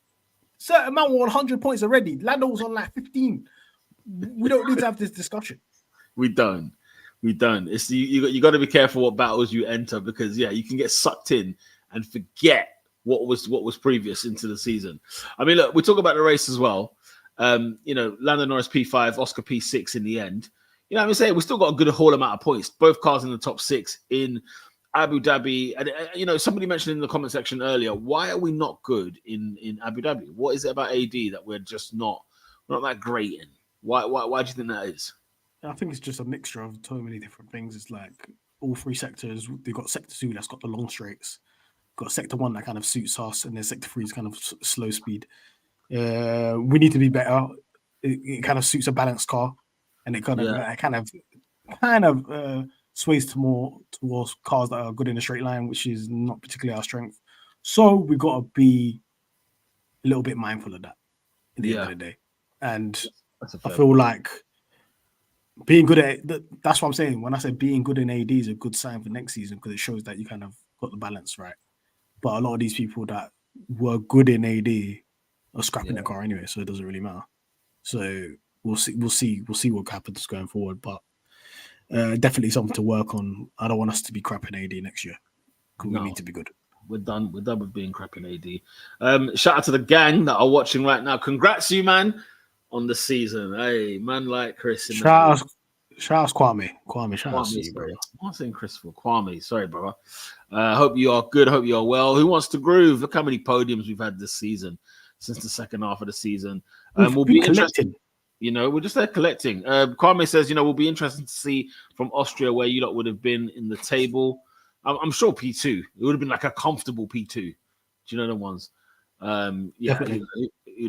[SPEAKER 2] Certain man were 100 points already. Lando was on like 15. We don't need to have this discussion.
[SPEAKER 1] We don't. It's you got to be careful what battles you enter, because you can get sucked in and forget what was previous into the season. I mean, look, we talk about the race as well. Lando Norris P5, Oscar P6 in the end. You know what I'm saying? We still got a good whole amount of points. Both cars in the top 6 in Abu Dhabi. And somebody mentioned in the comment section earlier, why are we not good in Abu Dhabi? What is it about AD that we're just not that great in? Why do you think that is?
[SPEAKER 2] I think it's just a mixture of so many different things. It's like all 3 sectors. They've got sector 2 that's got the long straights. Got sector 1 that kind of suits us, and then sector 3 is kind of slow speed. We need to be better. It kind of suits a balanced car, and it kind of sways towards cars that are good in a straight line, which is not particularly our strength. So we got to be a little bit mindful of that at the end of the day. And I feel like being good at that's what I'm saying. When I say being good in AD is a good sign for next season, because it shows that you kind of got the balance right. But a lot of these people that were good in AD are scrapping the car anyway, so it doesn't really matter. So we'll see what happens going forward. But definitely something to work on. I don't want us to be crap in AD next year, because we need to be good.
[SPEAKER 1] We're done with being crap in AD. Shout out to the gang that are watching right now. Congrats, you man, on the season. Hey, man, like Chris.
[SPEAKER 2] Shout out Kwame. Shout out to you, bro.
[SPEAKER 1] I'm saying Christopher Kwame. Sorry, brother. Hope you are good. Hope you are well. Who wants to groove? Look how many podiums we've had this season, since the second half of the season. We'll be collecting. We're just there collecting. Kwame says, we'll be interested to see from Austria where you lot would have been in the table. I'm sure P2. It would have been like a comfortable P2. Do you know the ones? Who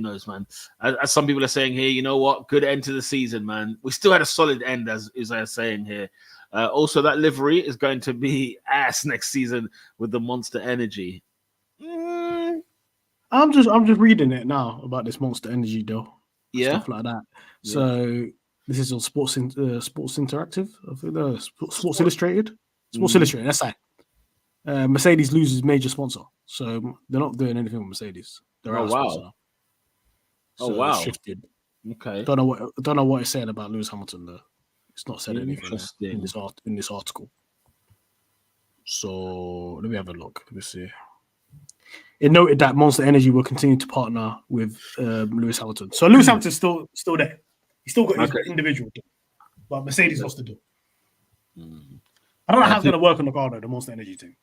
[SPEAKER 1] knows, man? As some people are saying here, you know what? Good end to the season, man. We still had a solid end, as I was saying here. Also, that livery is going to be ass next season with the Monster Energy.
[SPEAKER 2] I'm just reading it now about this Monster Energy deal. Stuff like that. Yeah. So this is on Sports Interactive. I think Sports Illustrated. Sports Illustrated. That's that. Mercedes loses major sponsor, so they're not doing anything with Mercedes. They're out of sponsor. So it's shifted.
[SPEAKER 1] Okay.
[SPEAKER 2] Don't know what it's saying about Lewis Hamilton though. It's not said anything in this article. So let me have a look. Let me see. It noted that Monster Energy will continue to partner with Lewis Hamilton. So Lewis Hamilton's still there. He's still got his individual deal, but Mercedes lost the deal. I don't know how it's going to work on the car though, the Monster Energy thing.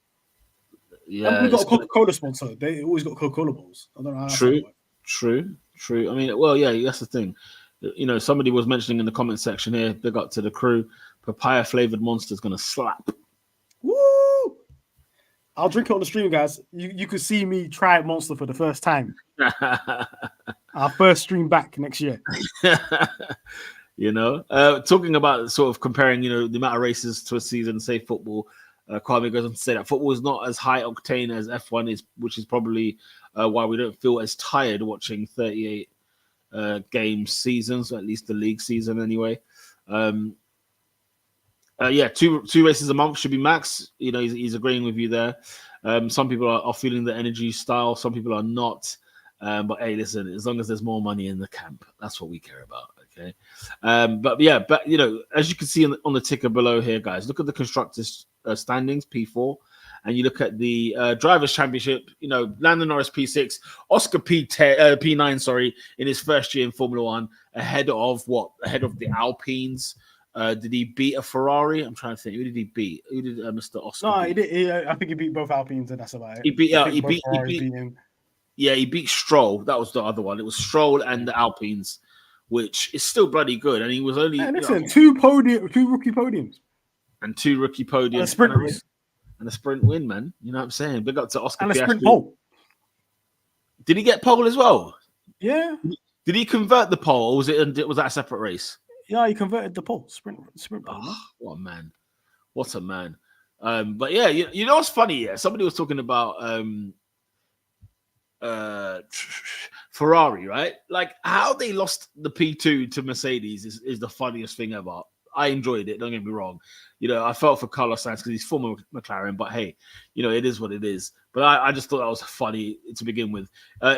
[SPEAKER 2] Yeah, we've got a Coca-Cola sponsor. They always got Coca-Cola balls. I don't know how True. I mean, well, yeah, that's the thing. Somebody was mentioning in the comment section here, big up to the crew, papaya flavored Monster is going to slap. Woo! I'll drink it on the stream, guys. You could see me try Monster for the first time. Our first stream back next year.
[SPEAKER 1] Talking about sort of comparing, the amount of races to a season, say football, Kwame goes on to say that football is not as high octane as F1 is, which is probably why we don't feel as tired watching 38 game seasons, or at least the league season anyway. Two races a month should be max. He's agreeing with you there. Some people are feeling the energy style, some people are not. But hey, listen, as long as there's more money in the camp, that's what we care about. Okay. As you can see on the ticker below here, guys, look at the constructors standings, P4, and you look at the drivers' championship. Lando Norris P6, Oscar P9, in his first year in Formula One, ahead of the Alpines. Did he beat a Ferrari? I'm trying to think. Who did he beat? Who did Mr. Oscar?
[SPEAKER 2] No, he did. I think he beat both Alpines, and that's about it.
[SPEAKER 1] He beat Stroll. That was the other one. It was Stroll and the Alpines, which is still bloody good. And he was only
[SPEAKER 2] two rookie podiums.
[SPEAKER 1] And 2 rookie podiums.
[SPEAKER 2] And a sprint race.
[SPEAKER 1] And a sprint win, man. You know what I'm saying? Big up to Oscar
[SPEAKER 2] and a
[SPEAKER 1] Piastri.
[SPEAKER 2] sprint pole.
[SPEAKER 1] Did he get pole as well?
[SPEAKER 2] Yeah,
[SPEAKER 1] Did he convert the pole, or was that a separate race?
[SPEAKER 2] yeah, he converted the pole, sprint pole. Man.
[SPEAKER 1] What a man! What a man! But yeah, you know what's funny? Yeah, somebody was talking about Ferrari, right? Like how they lost the P2 to Mercedes is the funniest thing ever. I enjoyed it. Don't get me wrong. You know, I felt for Carlos Sainz because he's former McLaren, but hey, you know, it is what it is. But I just thought that was funny to begin with.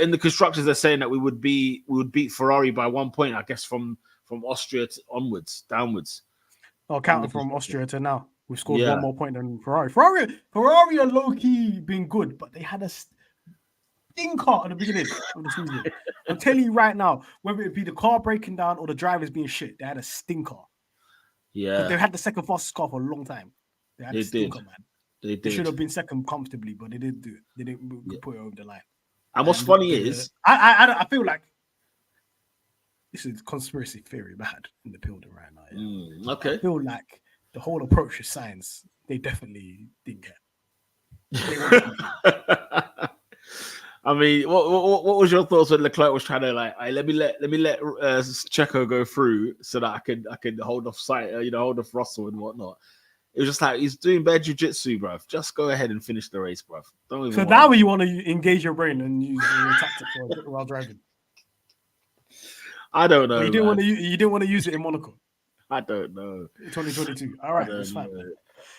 [SPEAKER 1] In the constructors, they're saying that we would beat Ferrari by 1 point, I guess, from Austria downwards.
[SPEAKER 2] Oh, counting from Austria to now, we've scored
[SPEAKER 1] Yeah.
[SPEAKER 2] one more point than Ferrari. Ferrari are low key been good, but they had a stinker at the beginning of the season. I'm telling you right now, whether it be the car breaking down or the drivers being shit, they had a stinker.
[SPEAKER 1] Yeah,
[SPEAKER 2] They had the second fastest car for a long time. They had a stinker, man. They should have been second comfortably, but they didn't do it. They didn't put it over the line.
[SPEAKER 1] And what's funny is,
[SPEAKER 2] I feel like this is conspiracy theory bad in the building right now. Yeah?
[SPEAKER 1] Okay.
[SPEAKER 2] I feel like the whole approach to science, they definitely didn't care.
[SPEAKER 1] I mean, what was your thoughts when Leclerc was trying to like, let me let Checo go through so that I could hold off hold off Russell and whatnot. It was just like he's doing bad jiu-jitsu, bruv. Just go ahead and finish the race, bruv. Don't even.
[SPEAKER 2] So now you want to engage your brain and use your tactics while driving.
[SPEAKER 1] I don't know.
[SPEAKER 2] You didn't want to use it in Monaco.
[SPEAKER 1] I don't know.
[SPEAKER 2] 2022. All right, it's fine.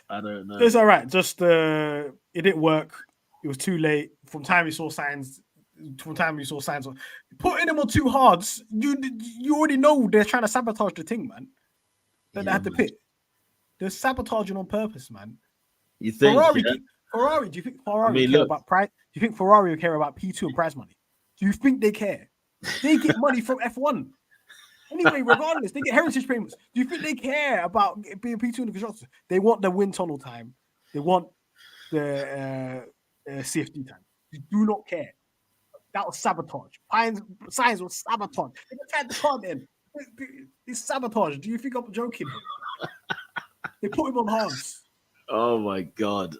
[SPEAKER 1] I don't know.
[SPEAKER 2] It's all right. Just it didn't work. It was too late. From time you saw signs, putting them on two hards. You already know they're trying to sabotage the thing, man. Then they had to pit. They're sabotaging on purpose, man.
[SPEAKER 1] You think
[SPEAKER 2] Ferrari? Do you think Ferrari care about price? Do you think Ferrari will care about P2 and prize money? Do you think they care? They get money from F1. Anyway, regardless, they get heritage payments. Do you think they care about being P2 in the constructors? They want the wind tunnel time. They want the CFD time. You do not care. That was sabotage. Science was sabotage. They attacked the car then. It's sabotage. Do you think I'm joking? They put him on hards.
[SPEAKER 1] Oh my god.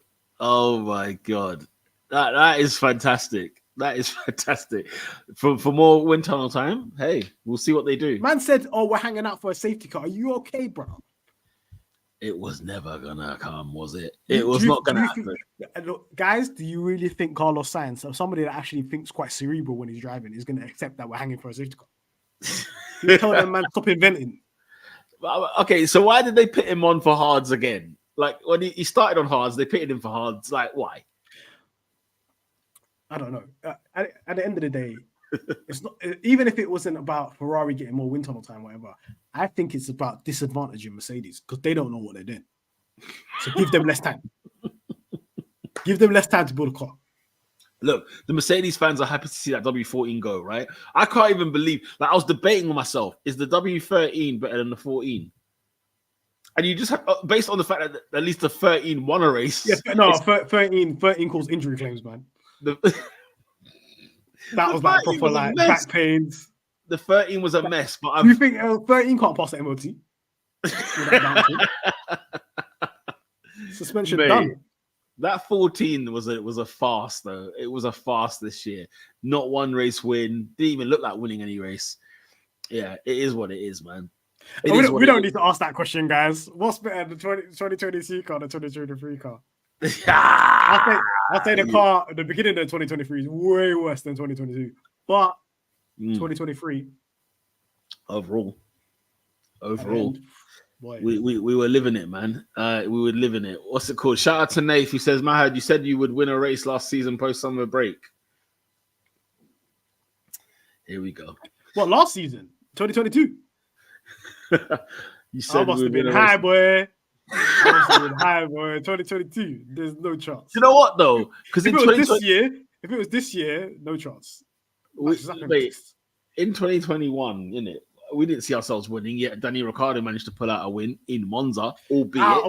[SPEAKER 1] That is fantastic. That is fantastic. For more wind tunnel time, hey, we'll see what they do.
[SPEAKER 2] Man said, "Oh, we're hanging out for a safety car." Are you okay, bro?
[SPEAKER 1] It was never gonna come, was it? It was not gonna happen.
[SPEAKER 2] Look, guys, do you really think Carlos Sainz, so somebody that actually thinks quite cerebral when he's driving, is going to accept that we're hanging for a safety car? You tell them, man, stop inventing.
[SPEAKER 1] Okay, so why did they put him on for hards again? Like when he started on hards, they pitted him for hards. Like why?
[SPEAKER 2] I don't know. At the end of the day, it's not. Even if it wasn't about Ferrari getting more wind tunnel time, whatever. I think it's about disadvantaging Mercedes because they don't know what they're doing. So give them less time. Give them less time to build a car.
[SPEAKER 1] Look, the Mercedes fans are happy to see that W14 go, right? I can't even believe. Like I was debating with myself: is the W13 better than the 14? And you just have, based on the fact that at least the 13 won a race.
[SPEAKER 2] Yes, no, 13 caused injury claims, man. That was like proper like back pains.
[SPEAKER 1] The 13 was a mess, but
[SPEAKER 2] do you think 13 can't pass the MOT? Suspension done.
[SPEAKER 1] That 14 was a farce, though. It was a farce this year. Not one race win. Didn't even look like winning any race. Yeah, it is what it is, man.
[SPEAKER 2] We don't need to ask that question, guys. What's better, the 2022 car or the 2023 car? I'll say the car at the beginning of 2023 is way worse than 2022. But 2023
[SPEAKER 1] overall,
[SPEAKER 2] boy.
[SPEAKER 1] we were living it, man. We were living it. What's it called? Shout out to Nath who says, Mahad, you said you would win a race last season post summer break. Here we go.
[SPEAKER 2] What, last season? 2022?
[SPEAKER 1] You said
[SPEAKER 2] I must have been high, boy. 2022. There's no chance.
[SPEAKER 1] You know what though? Because
[SPEAKER 2] if it was this year, no chance.
[SPEAKER 1] Wait, in 2021, innit? We didn't see ourselves winning yet. Danny Ricciardo managed to pull out a win in Monza, albeit
[SPEAKER 2] our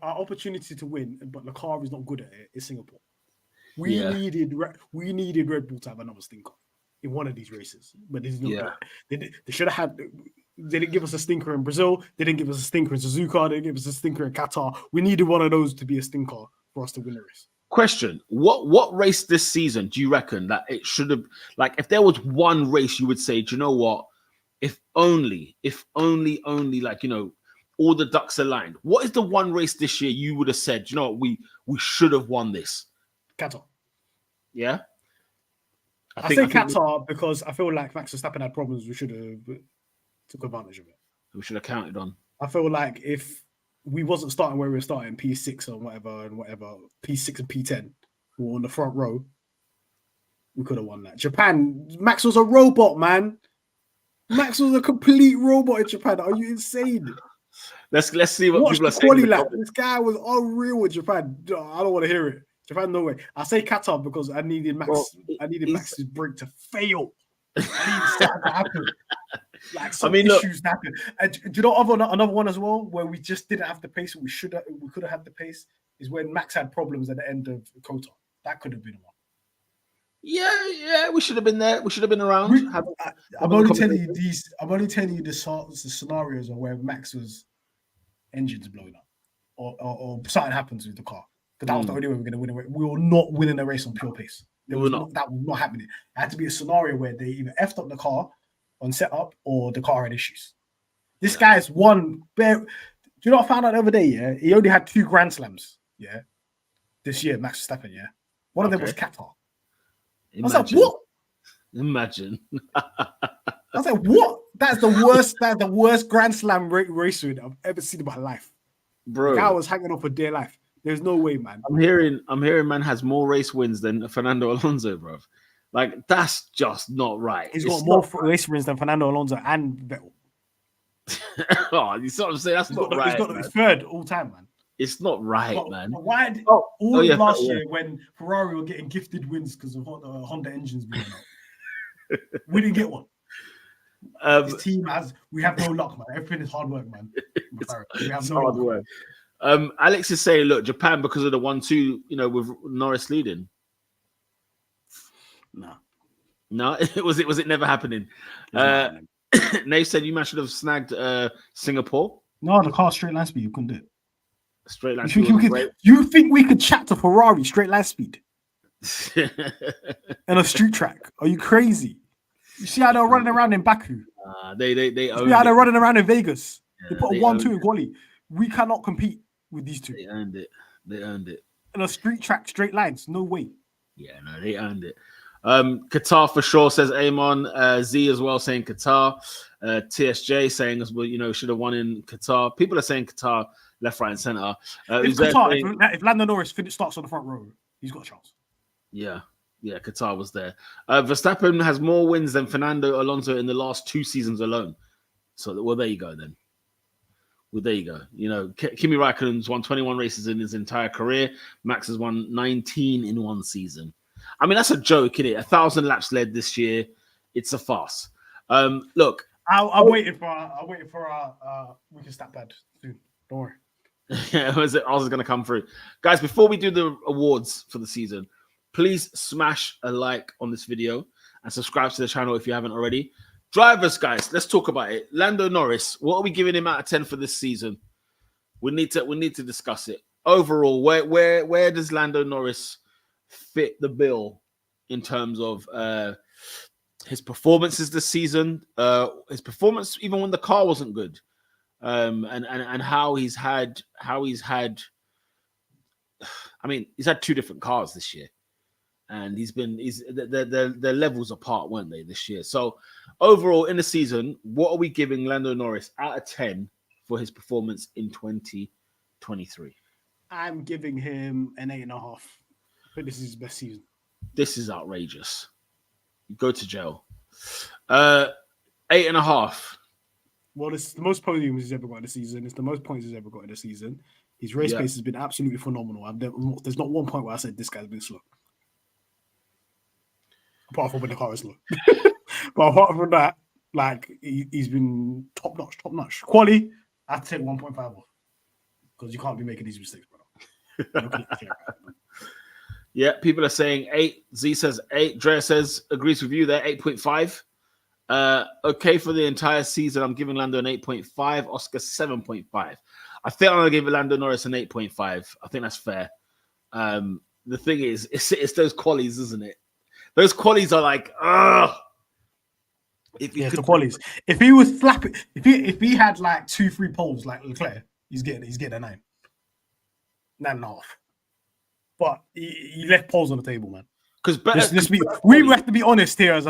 [SPEAKER 2] opportunity to win, but the car is not good at it. It's Singapore. We needed Red Bull to have another stinker in one of these races, but this is not. They should have had. They didn't give us a stinker in Brazil. They didn't give us a stinker in Suzuka. They didn't give us a stinker in Qatar. We needed one of those to be a stinker for us to win the race.
[SPEAKER 1] Question: What race this season do you reckon that it should have? Like, if there was one race, you would say, do you know what? If only, like, you know, all the ducks aligned. What is the one race this year you would have said, you know what, we should have won this?
[SPEAKER 2] Qatar.
[SPEAKER 1] Yeah.
[SPEAKER 2] I say Qatar because I feel like Max Verstappen had problems. We should have took advantage of it.
[SPEAKER 1] We should have counted on.
[SPEAKER 2] I feel like if we wasn't starting where we were starting, P6 or whatever, P6 and P10, we were on the front row, we could have won that. Japan, Max was a robot, man. Max was a complete robot in Japan. Are you insane?
[SPEAKER 1] Let's see what people are
[SPEAKER 2] saying. This guy was unreal with Japan. I don't want to hear it. Japan, no way. I say Qatar because I needed Max. Well, I needed Max's break to fail. I needed something to happen. Like some issues happen. And do you know another one as well where we just didn't have the pace we could have had the pace is when Max had problems at the end of Qatar. That could have been one.
[SPEAKER 1] Yeah, we should have been there. We should have been around.
[SPEAKER 2] I'm only telling you the scenarios of where Max's engines blowing up, or something happens with the car. Because that was the only way we're going to win a race. We were not winning a race on pure pace. That was not happening. It had to be a scenario where they either effed up the car on setup or the car had issues. This guy's won. Do you know what I found out the other day? Yeah, he only had 2 Grand Slams. Yeah, this year, Max Verstappen. Yeah, one of them was Qatar.
[SPEAKER 1] Imagine.
[SPEAKER 2] I was like, what?
[SPEAKER 1] Imagine.
[SPEAKER 2] I was like, what? That's the worst. That's the worst Grand Slam race win I've ever seen in my life.
[SPEAKER 1] Bro,
[SPEAKER 2] the guy was hanging on for dear life. There's no way, man.
[SPEAKER 1] I'm hearing man has more race wins than Fernando Alonso, bro. Like, that's just not right.
[SPEAKER 2] He's got more race wins than Fernando Alonso and Vettel.
[SPEAKER 1] Oh, you see what I'm saying? That's not right.
[SPEAKER 2] He's got his third all time, man.
[SPEAKER 1] It's not right, man.
[SPEAKER 2] Why last year when Ferrari were getting gifted wins because of Honda engines blowing up, we didn't get one. This team we have no luck, man. Everything is hard work, man. We have no hard work.
[SPEAKER 1] Alex is saying, look, Japan because of the 1-2, you know, with Norris leading. No, was it never happening? Nate said you should have snagged Singapore.
[SPEAKER 2] No, the car straight line speed, you couldn't do it.
[SPEAKER 1] Straight line
[SPEAKER 2] speed. You think we could chat to Ferrari straight line speed? And a street track? Are you crazy? You see how they're running around in Baku?
[SPEAKER 1] They
[SPEAKER 2] see how they're running around in Vegas? They put a 1-2 in quali. We cannot compete with these two.
[SPEAKER 1] They earned it.
[SPEAKER 2] And a street track, straight lines, no way.
[SPEAKER 1] Yeah, no, they earned it. Qatar for sure, says Amon. Z as well saying Qatar. TSJ saying as well, you know, should have won in Qatar. People are saying Qatar left, right, and center.
[SPEAKER 2] If Lando Norris starts on the front row, he's got a chance.
[SPEAKER 1] Yeah, Qatar was there. Verstappen has more wins than Fernando Alonso in the last 2 seasons alone. So, well, there you go then. Well, there you go. You know, Kimi Raikkonen's won 21 races in his entire career. Max has won 19 in 1 season. I mean, that's a joke, isn't it? 1,000 laps led this year. It's a farce. Look,
[SPEAKER 2] I'm waiting for we can start bad soon. Don't worry.
[SPEAKER 1] Yeah, ours is going to come through, guys. Before we do the awards for the season, please smash a like on this video and subscribe to the channel if you haven't already. Drivers, guys, let's talk about it. Lando Norris, what are we giving him out of 10 for this season? We need to discuss it. Overall, where does Lando Norris fit the bill in terms of his performances this season, his performance even when the car wasn't good, and how he's had. I mean, he's had 2 different cars this year, and they're levels apart, weren't they, this year? So overall in the season, what are we giving Lando Norris out of 10 for his performance in 2023?
[SPEAKER 2] I'm giving him an 8.5. I think this is his best season.
[SPEAKER 1] This is outrageous. You go to jail. 8.5.
[SPEAKER 2] Well, it's the most podiums he's ever got in the season. It's the most points he's ever got in the season. His race pace has been absolutely phenomenal. There's not one point where I said this guy's been slow. Apart from when the car is slow. But apart from that, like, he's been top notch. Quali, I have to take 1.5 off. Because you can't be making these mistakes, brother.
[SPEAKER 1] Yeah, people are saying 8. Z says 8. Drea says, agrees with you there, 8.5. Okay, for the entire season, I'm giving Lando an 8.5. Oscar, 7.5. I think I'm going to give Lando Norris an 8.5. I think that's fair. the thing is, it's those qualies, isn't it? Those qualies are like, ugh. If you
[SPEAKER 2] Yeah,
[SPEAKER 1] could,
[SPEAKER 2] the qualies. If he was flapping, if he had like 2-3 poles like Leclerc, he's getting a 9.5. But he left poles on the table, man.
[SPEAKER 1] because
[SPEAKER 2] we have to be honest here as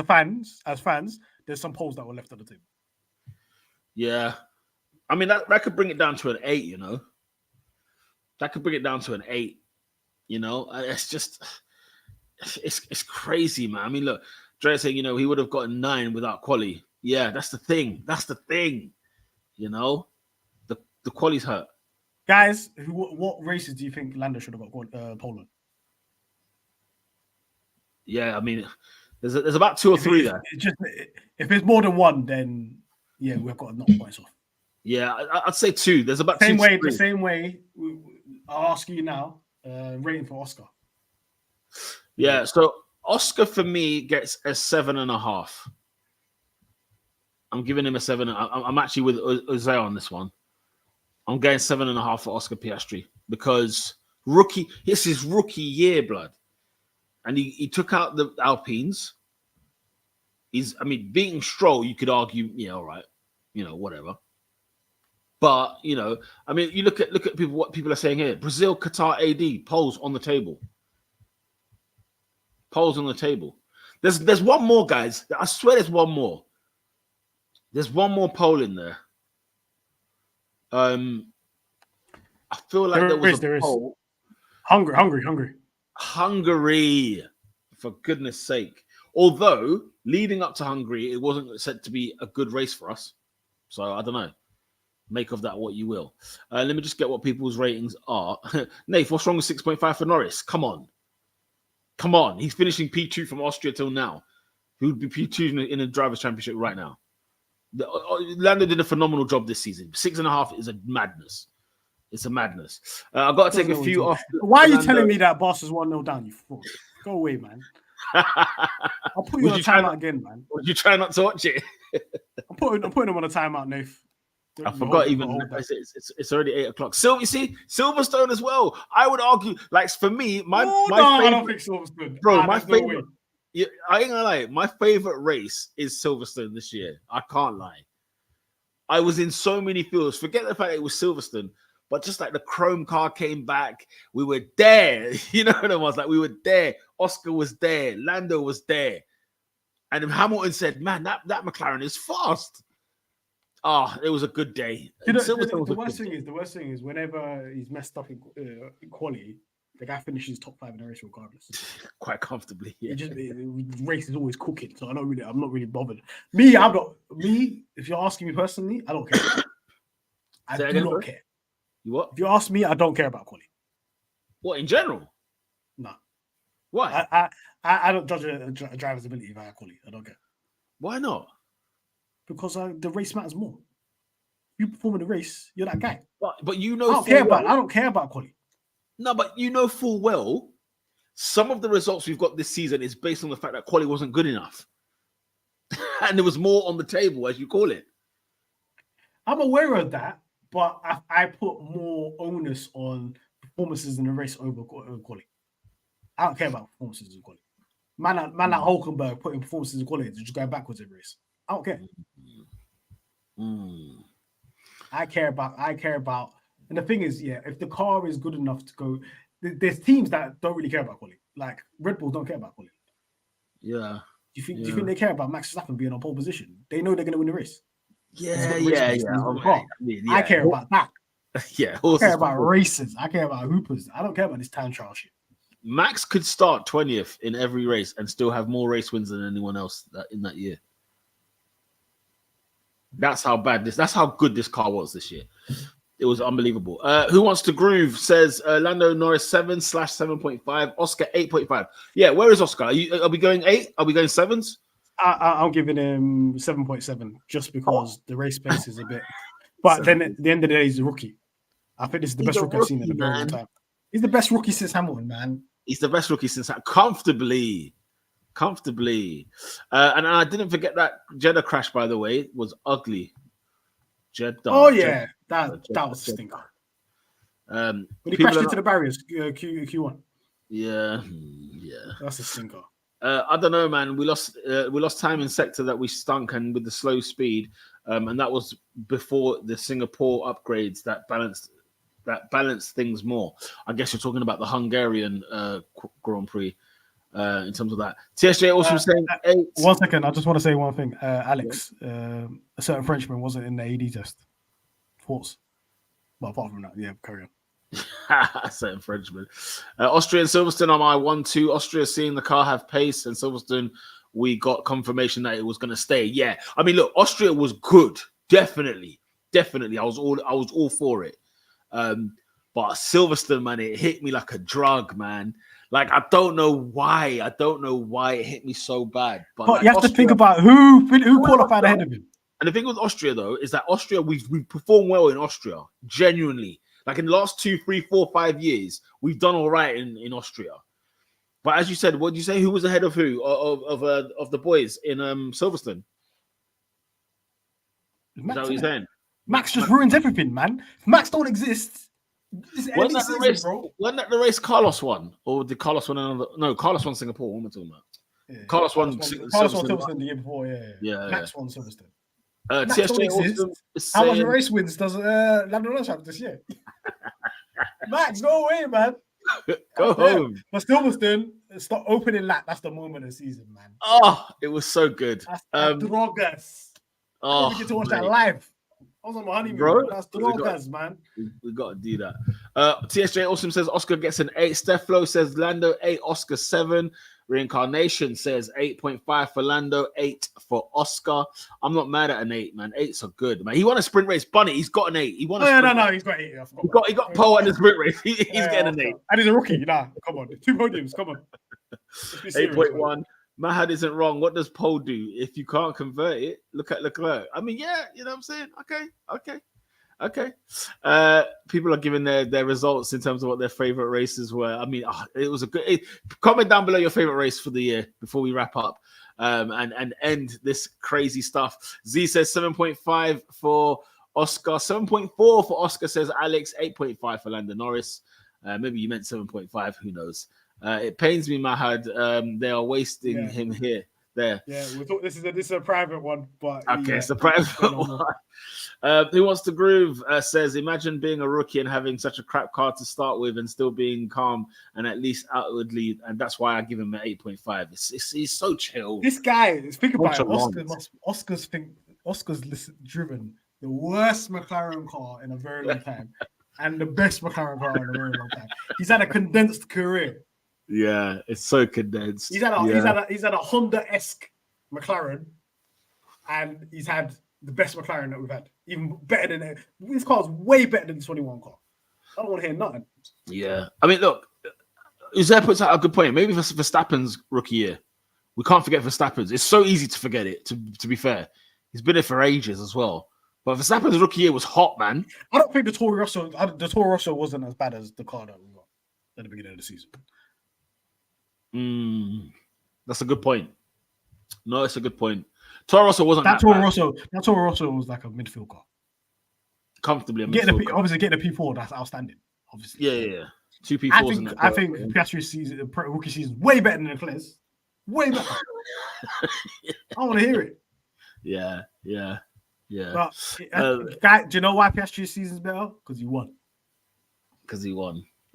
[SPEAKER 2] fans. There's some poles that were left on the table.
[SPEAKER 1] Yeah, I mean that could bring it down to an 8. You know, that could bring it down to an 8. You know, it's just it's crazy, man. I mean, look, Dre saying, you know, he would have gotten 9 without quali. Yeah, that's the thing. That's the thing. You know, the quali's hurt.
[SPEAKER 2] Guys, what races do you think Lando should have got Poland?
[SPEAKER 1] Yeah, I mean, there's about 2 or 3 there.
[SPEAKER 2] If it's more than 1, then yeah, we've got to knock points off.
[SPEAKER 1] Yeah, I'd say 2. There's about
[SPEAKER 2] the same way. I'll ask you now. Rating for Oscar.
[SPEAKER 1] Yeah, so Oscar for me gets a 7.5. I'm giving him a 7. I'm actually with Jose on this one. I'm getting 7.5 for Oscar Piastri because it's his rookie year, blood. And he took out the Alpines. Beating Stroll, you could argue, yeah, all right, you know, whatever. But, you know, I mean, you look at people, what people are saying here. Brazil, Qatar, AD, polls on the table. Polls on the table. There's one more, guys. I swear there's one more. There's one more poll in there. I feel like there was a poll. Hungary, for goodness sake. Although, leading up to Hungary, it wasn't said to be a good race for us. So, I don't know. Make of that what you will. Let me just get what people's ratings are. Nath, what's wrong with 6.5 for Norris? Come on. He's finishing P2 from Austria till now. He would be P2 in a Drivers' Championship right now. Lando did a phenomenal job this season. 6.5 is a madness. It's a madness. I've got to take a few off.
[SPEAKER 2] Why are you telling me that Boss is 1-0 down, you fraud? Go away, man. I'll put you on a timeout again, man.
[SPEAKER 1] Would you try not to watch it?
[SPEAKER 2] I'm putting him on a timeout, Nath.
[SPEAKER 1] I forgot even. It's already 8 o'clock. You see, Silverstone as well. I would argue, like for me, my favorite,
[SPEAKER 2] I don't think Silverstone,
[SPEAKER 1] bro. My favorite. Yeah, I ain't gonna lie. My favorite race is Silverstone this year. I can't lie. I was in so many fields. Forget the fact it was Silverstone, but just like the Chrome car came back, we were there. You know what I was like? We were there. Oscar was there. Lando was there, and Hamilton said, "Man, that McLaren is fast." It was a good day.
[SPEAKER 2] The worst thing is whenever he's messed up in quality, the guy finishes top 5 in the race regardless.
[SPEAKER 1] Quite comfortably. Yeah.
[SPEAKER 2] The race is always cooking, so I'm not really bothered. If you're asking me personally, I don't care. I do not care.
[SPEAKER 1] You what?
[SPEAKER 2] If you ask me, I don't care about quality.
[SPEAKER 1] What, in general?
[SPEAKER 2] No.
[SPEAKER 1] Why?
[SPEAKER 2] I don't judge a driver's ability via quality. I don't care.
[SPEAKER 1] Why not?
[SPEAKER 2] Because the race matters more. You perform in the race, you're that guy.
[SPEAKER 1] But you know,
[SPEAKER 2] I don't care about quality.
[SPEAKER 1] No, but you know full well, some of the results we've got this season is based on the fact that quality wasn't good enough, and there was more on the table, as you call it.
[SPEAKER 2] I'm aware of that, but I put more onus on performances in the race over quality. I don't care about performances in quality. Man like Hulkenberg putting performances in quality to just go backwards in race. I don't care. I care about, and the thing is, yeah, if the car is good enough to go, there's teams that don't really care about quality. Like Red Bull don't care about quality.
[SPEAKER 1] Yeah.
[SPEAKER 2] Do you think they care about Max Verstappen being on pole position? They know they're going to win the race.
[SPEAKER 1] Yeah.
[SPEAKER 2] I care about that.
[SPEAKER 1] Yeah.
[SPEAKER 2] I care about races. I care about hoopers. I don't care about this time trial shit.
[SPEAKER 1] Max could start 20th in every race and still have more race wins than anyone else in that year. That's how good this car was this year. It was unbelievable. Who Wants to Groove says Lando Norris 7/7.5, Oscar 8.5. Yeah, where is Oscar? Are we going 8? Are we going 7s?
[SPEAKER 2] I'm giving him 7.7 just because the race pace is a bit. But then at the end of the day, he's a rookie. I think this is the best rookie I've seen in a very long time. He's the best rookie since Hamilton, man.
[SPEAKER 1] He's the best rookie since comfortably. And I didn't forget that Jeddah crash, by the way, was ugly. Jeddah.
[SPEAKER 2] Oh yeah, that was a stinker. When he crashed into the barriers, Q1.
[SPEAKER 1] Yeah.
[SPEAKER 2] That's a stinker.
[SPEAKER 1] I don't know, man. We lost time in sector that we stunk, and with the slow speed, and that was before the Singapore upgrades that balanced things more. I guess you're talking about the Hungarian Grand Prix in terms of that. TSJ also saying 8.
[SPEAKER 2] 1 second, I just want to say one thing. Alex, a certain Frenchman wasn't in the AD test. Thoughts? But apart from that, yeah, carry on.
[SPEAKER 1] Certain Frenchman. Austria and Silverstone on my 1-2. Austria seeing the car have pace, and Silverstone, we got confirmation that it was going to stay. Yeah, I mean, look, Austria was good, definitely. I was all for it. But Silverstone, man, it hit me like a drug, man. Like, I don't know why it hit me so bad. But like,
[SPEAKER 2] you have to think about who qualified ahead of him.
[SPEAKER 1] And the thing with Austria, though, is that Austria, we've performed well in Austria, genuinely. Like in the last 2, 3, 4, 5 years, we've done all right in Austria. But as you said, what did you say? Who was ahead of who? Of the boys in Silverstone? Is that what you're saying?
[SPEAKER 2] Max just ruins everything, man. If Max don't exist,
[SPEAKER 1] wasn't that the race Carlos won? Or did Carlos win another? No, Carlos won Singapore. What am I talking about? Yeah, Carlos won
[SPEAKER 2] Silverstone the year before, yeah. Max won Silverstone. How much race wins does Lando Norris have this year? Max, go away, man.
[SPEAKER 1] Go home.
[SPEAKER 2] But Silverstone, stop opening lap. That's the moment of the season, man.
[SPEAKER 1] Oh, it was so good.
[SPEAKER 2] That's drogas. I didn't get to watch that live. I was on my honeymoon, bro. That's drogas, man.
[SPEAKER 1] We got to do that. TSJ Awesome says Oscar gets an 8. Steph Flo says Lando 8, Oscar 7. Reincarnation says 8.5 for Lando, 8 for Oscar. I'm not mad at an 8, man. 8's are good, man. He won a sprint race. Bunny, he's got an 8. He won a sprint race.
[SPEAKER 2] He's got 8.
[SPEAKER 1] He got pole in the sprint race. He's getting an 8.
[SPEAKER 2] And he's a rookie. Nah, come on. 2 podiums. Come on.
[SPEAKER 1] 8.1. Mahad isn't wrong. What does pole do? If you can't convert it, look at Leclerc. I mean, yeah, you know what I'm saying? Okay. People are giving their results in terms of what their favorite races were. I mean, it was a good. Comment down below your favorite race for the year before we wrap up and end this crazy stuff. Z says 7.5 for Oscar, 7.4 for Oscar, says Alex, 8.5 for Lando Norris. Maybe you meant 7.5. Who knows? It pains me, Mahad. They are wasting him here. There.
[SPEAKER 2] Yeah, we thought this is a private one, but
[SPEAKER 1] okay, it's a private one. Who Wants to Groove says, imagine being a rookie and having such a crap car to start with and still being calm and at least outwardly, and that's why I give him an 8.5. He's so chill.
[SPEAKER 2] This guy, think about it. Oscar's driven the worst McLaren car in a very long time and the best McLaren car in a very long time. He's had a condensed career.
[SPEAKER 1] Yeah, it's so condensed.
[SPEAKER 2] He's had a Honda-esque McLaren, and he's had the best McLaren that we've had. Even better than it. This car's way better than the 21 car. I don't want to hear nothing.
[SPEAKER 1] Yeah, I mean, look, Uzair puts out a good point. Maybe for Verstappen's rookie year, we can't forget Verstappen's. It's so easy to forget it. To be fair, he's been there for ages as well. But Verstappen's rookie year was hot, man.
[SPEAKER 2] I don't think the Toro Rosso wasn't as bad as the car that we got at the beginning of the season.
[SPEAKER 1] That's a good point. No, it's a good point. Toro Rosso wasn't
[SPEAKER 2] that Toro Rosso. That Toro Rosso was like a midfield car.
[SPEAKER 1] Comfortably a midfield car.
[SPEAKER 2] Obviously, getting a P4, that's outstanding. Obviously,
[SPEAKER 1] yeah. 2 P4s.
[SPEAKER 2] I think Piastri's season, rookie season, way better than Leclerc's. Way better. I want to hear it.
[SPEAKER 1] Yeah.
[SPEAKER 2] But, do you know why Piastri's season's better? Because he won.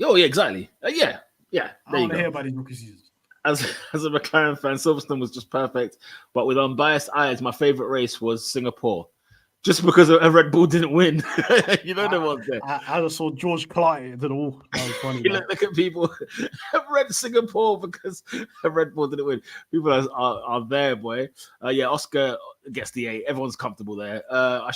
[SPEAKER 1] Oh, yeah, exactly. Yeah.
[SPEAKER 2] I want to hear about his rookie seasons.
[SPEAKER 1] As a McLaren fan, Silverstone was just perfect. But with unbiased eyes, my favorite race was Singapore. Just because a Red Bull didn't win. You know there was there.
[SPEAKER 2] I just saw George Clark into the wall. That was funny.
[SPEAKER 1] Look at people. Red Singapore because a Red Bull didn't win. People are there, boy. Oscar gets the 8. Everyone's comfortable there. I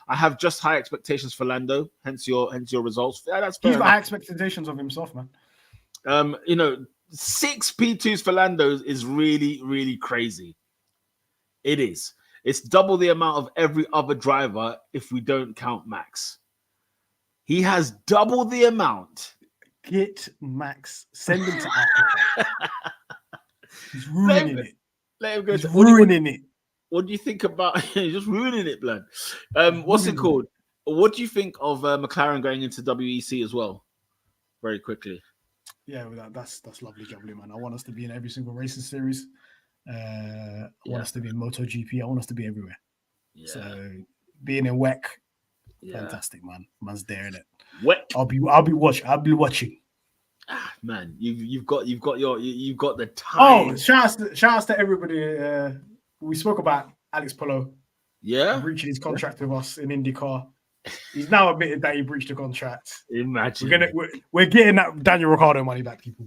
[SPEAKER 1] have just high expectations for Lando. Hence your results. Yeah, that's fair.
[SPEAKER 2] He's got high expectations of himself, man.
[SPEAKER 1] 6 P2s for Lando is really, really crazy. It is. It's double the amount of every other driver if we don't count Max. He has double the amount.
[SPEAKER 2] Get Max. Send him to Africa. He's ruining it.
[SPEAKER 1] Let him go.
[SPEAKER 2] He's ruining it.
[SPEAKER 1] What do you think about... He's just ruining it, blood. What's it called? What do you think of McLaren going into WEC as well? Very quickly.
[SPEAKER 2] Yeah, that's lovely, jubbly, man. I want us to be in every single racing series. I want us to be in MotoGP. I want us to be everywhere.
[SPEAKER 1] Yeah.
[SPEAKER 2] So being in WEC,
[SPEAKER 1] Yeah.
[SPEAKER 2] fantastic, man. Man's there in it.
[SPEAKER 1] WEC.
[SPEAKER 2] I'll be watching.
[SPEAKER 1] Man, you've got the time.
[SPEAKER 2] Oh, shout outs to everybody. We spoke about Alex Polo.
[SPEAKER 1] Yeah,
[SPEAKER 2] breaching his contract with us in IndyCar. He's now admitted that he breached the contract.
[SPEAKER 1] Imagine
[SPEAKER 2] we're getting that Daniel Ricciardo money back, people.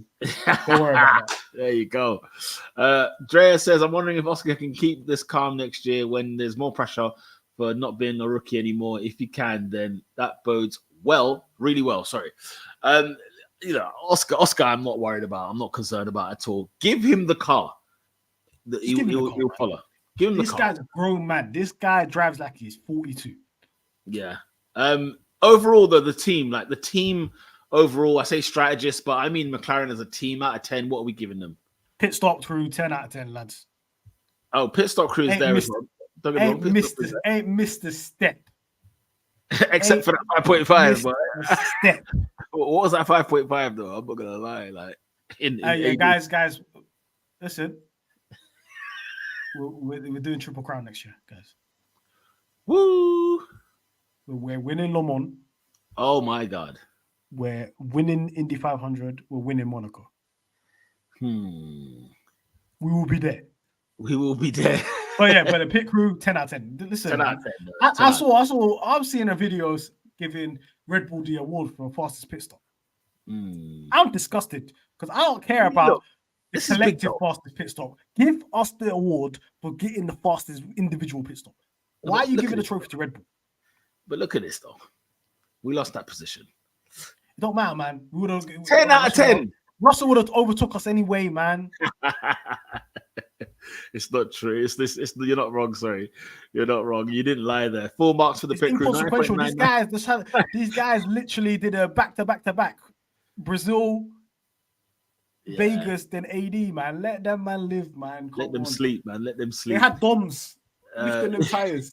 [SPEAKER 2] Don't worry about that.
[SPEAKER 1] There you go. Drea says, I'm wondering if Oscar can keep this calm next year when there's more pressure for not being a rookie anymore. If he can, then that bodes really well. Sorry. Oscar, I'm not worried about. I'm not concerned about at all. Give him the car. He'll follow. Give him the car. This
[SPEAKER 2] guy's a grown man. This guy drives like he's 42.
[SPEAKER 1] Yeah. Overall, though, the team overall, I say strategist, but I mean McLaren as a team out of 10. What are we giving them?
[SPEAKER 2] Pit stop crew, 10 out of 10, lads.
[SPEAKER 1] Oh, pit stop crew is there as well.
[SPEAKER 2] Ain't missed a step.
[SPEAKER 1] Except for that 5.5. But
[SPEAKER 2] step.
[SPEAKER 1] What was that 5.5 though? I'm not gonna lie. Like,
[SPEAKER 2] guys, listen. We're doing Triple Crown next year, guys.
[SPEAKER 1] Woo!
[SPEAKER 2] We're winning Le Mans.
[SPEAKER 1] Oh my God.
[SPEAKER 2] We're winning Indy 500. We're winning Monaco.
[SPEAKER 1] We
[SPEAKER 2] will be there.
[SPEAKER 1] We will be there.
[SPEAKER 2] But the pit crew, 10 out of 10. Listen, 10 out of 10. I'm seeing the videos giving Red Bull the award for fastest pit stop. I'm disgusted because I don't care about the collective fastest pit stop. Give us the award for getting the fastest individual pit stop. Why are you giving the trophy to Red Bull?
[SPEAKER 1] But look at this though. We lost that position.
[SPEAKER 2] It don't matter, man.
[SPEAKER 1] 10 out of 10.
[SPEAKER 2] Russell would have overtook us anyway, man.
[SPEAKER 1] It's not true. You're not wrong. Sorry, you're not wrong. You didn't lie there. Full marks for the pit crew.
[SPEAKER 2] These guys literally did a back-to-back. Brazil, Vegas, then AD, man. Let them man live, man.
[SPEAKER 1] Let them sleep, man. Let them sleep.
[SPEAKER 2] They had DOMs lifting them tires.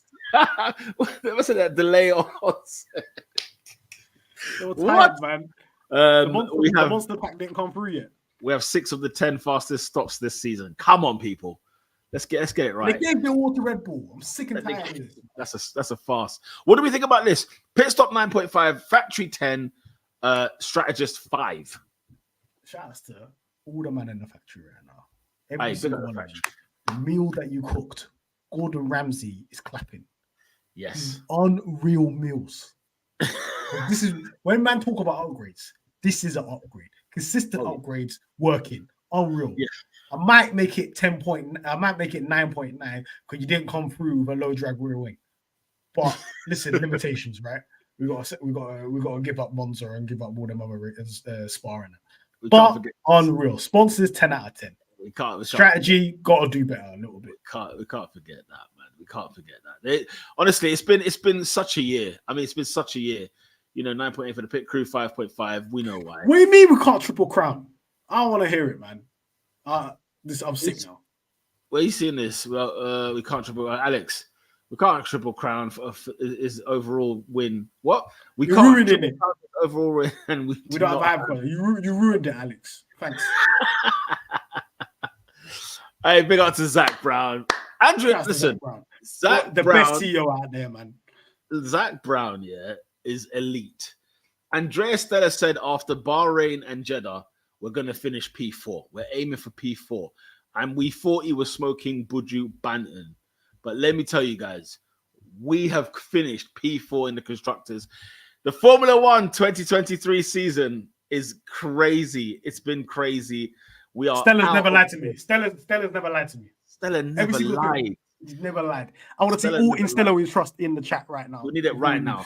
[SPEAKER 1] There wasn't that delay on.
[SPEAKER 2] They were tired, man. The monster pack didn't come through yet.
[SPEAKER 1] We have 6 of the 10 fastest stops this season. Come on, people. Let's get it right.
[SPEAKER 2] They gave the award to Red Bull. I'm sick and tired of this.
[SPEAKER 1] That's a farce. What do we think about this? Pit stop 9.5, factory 10, strategist 5.
[SPEAKER 2] Shout out to all the man in the factory right now. Every single one of you. The meal that you cooked, Gordon Ramsay is clapping.
[SPEAKER 1] Yes.
[SPEAKER 2] Unreal meals. This is when man talk about upgrades. This is an upgrade. Consistent upgrades working. Unreal. Yeah. I might make it 10 point. I might make it 9.9 because you didn't come through with a low drag rear wing. But listen, limitations, right? We got to give up Monza and give up all them other sparring. But unreal. Sponsors 10 out of 10.
[SPEAKER 1] We can't.
[SPEAKER 2] Strategy got to do better a little bit.
[SPEAKER 1] We can't forget that, man. We can't forget that. Honestly, it's been such a year. I mean, it's been such a year. 9.8 for the pit crew, 5.5. We know why.
[SPEAKER 2] What do you mean we can't triple crown? I don't want to hear it, man. I'm sick now.
[SPEAKER 1] Where are you seeing this? Well, we can't triple. Alex, we can't triple crown for his overall win. What?
[SPEAKER 2] You're ruining it.
[SPEAKER 1] Overall win, and we
[SPEAKER 2] don't have you ruined it, Alex. Thanks.
[SPEAKER 1] Hey, big up to Zach Brown. Andrew, listen. Zach
[SPEAKER 2] the
[SPEAKER 1] Brown,
[SPEAKER 2] best CEO out there, man.
[SPEAKER 1] Zach Brown, is elite. Andrea Stella said after Bahrain and Jeddah, we're going to finish P4. We're aiming for P4. And we thought he was smoking Buju Banton. But let me tell you guys, we have finished P4 in the constructors. The Formula One 2023 season is crazy. It's been crazy.
[SPEAKER 2] Stella's never lied to me. Stella's never lied to me.
[SPEAKER 1] Stella never lied.
[SPEAKER 2] He's never lied. I want to see all in Stella we trust in the chat right now.
[SPEAKER 1] We need it right now.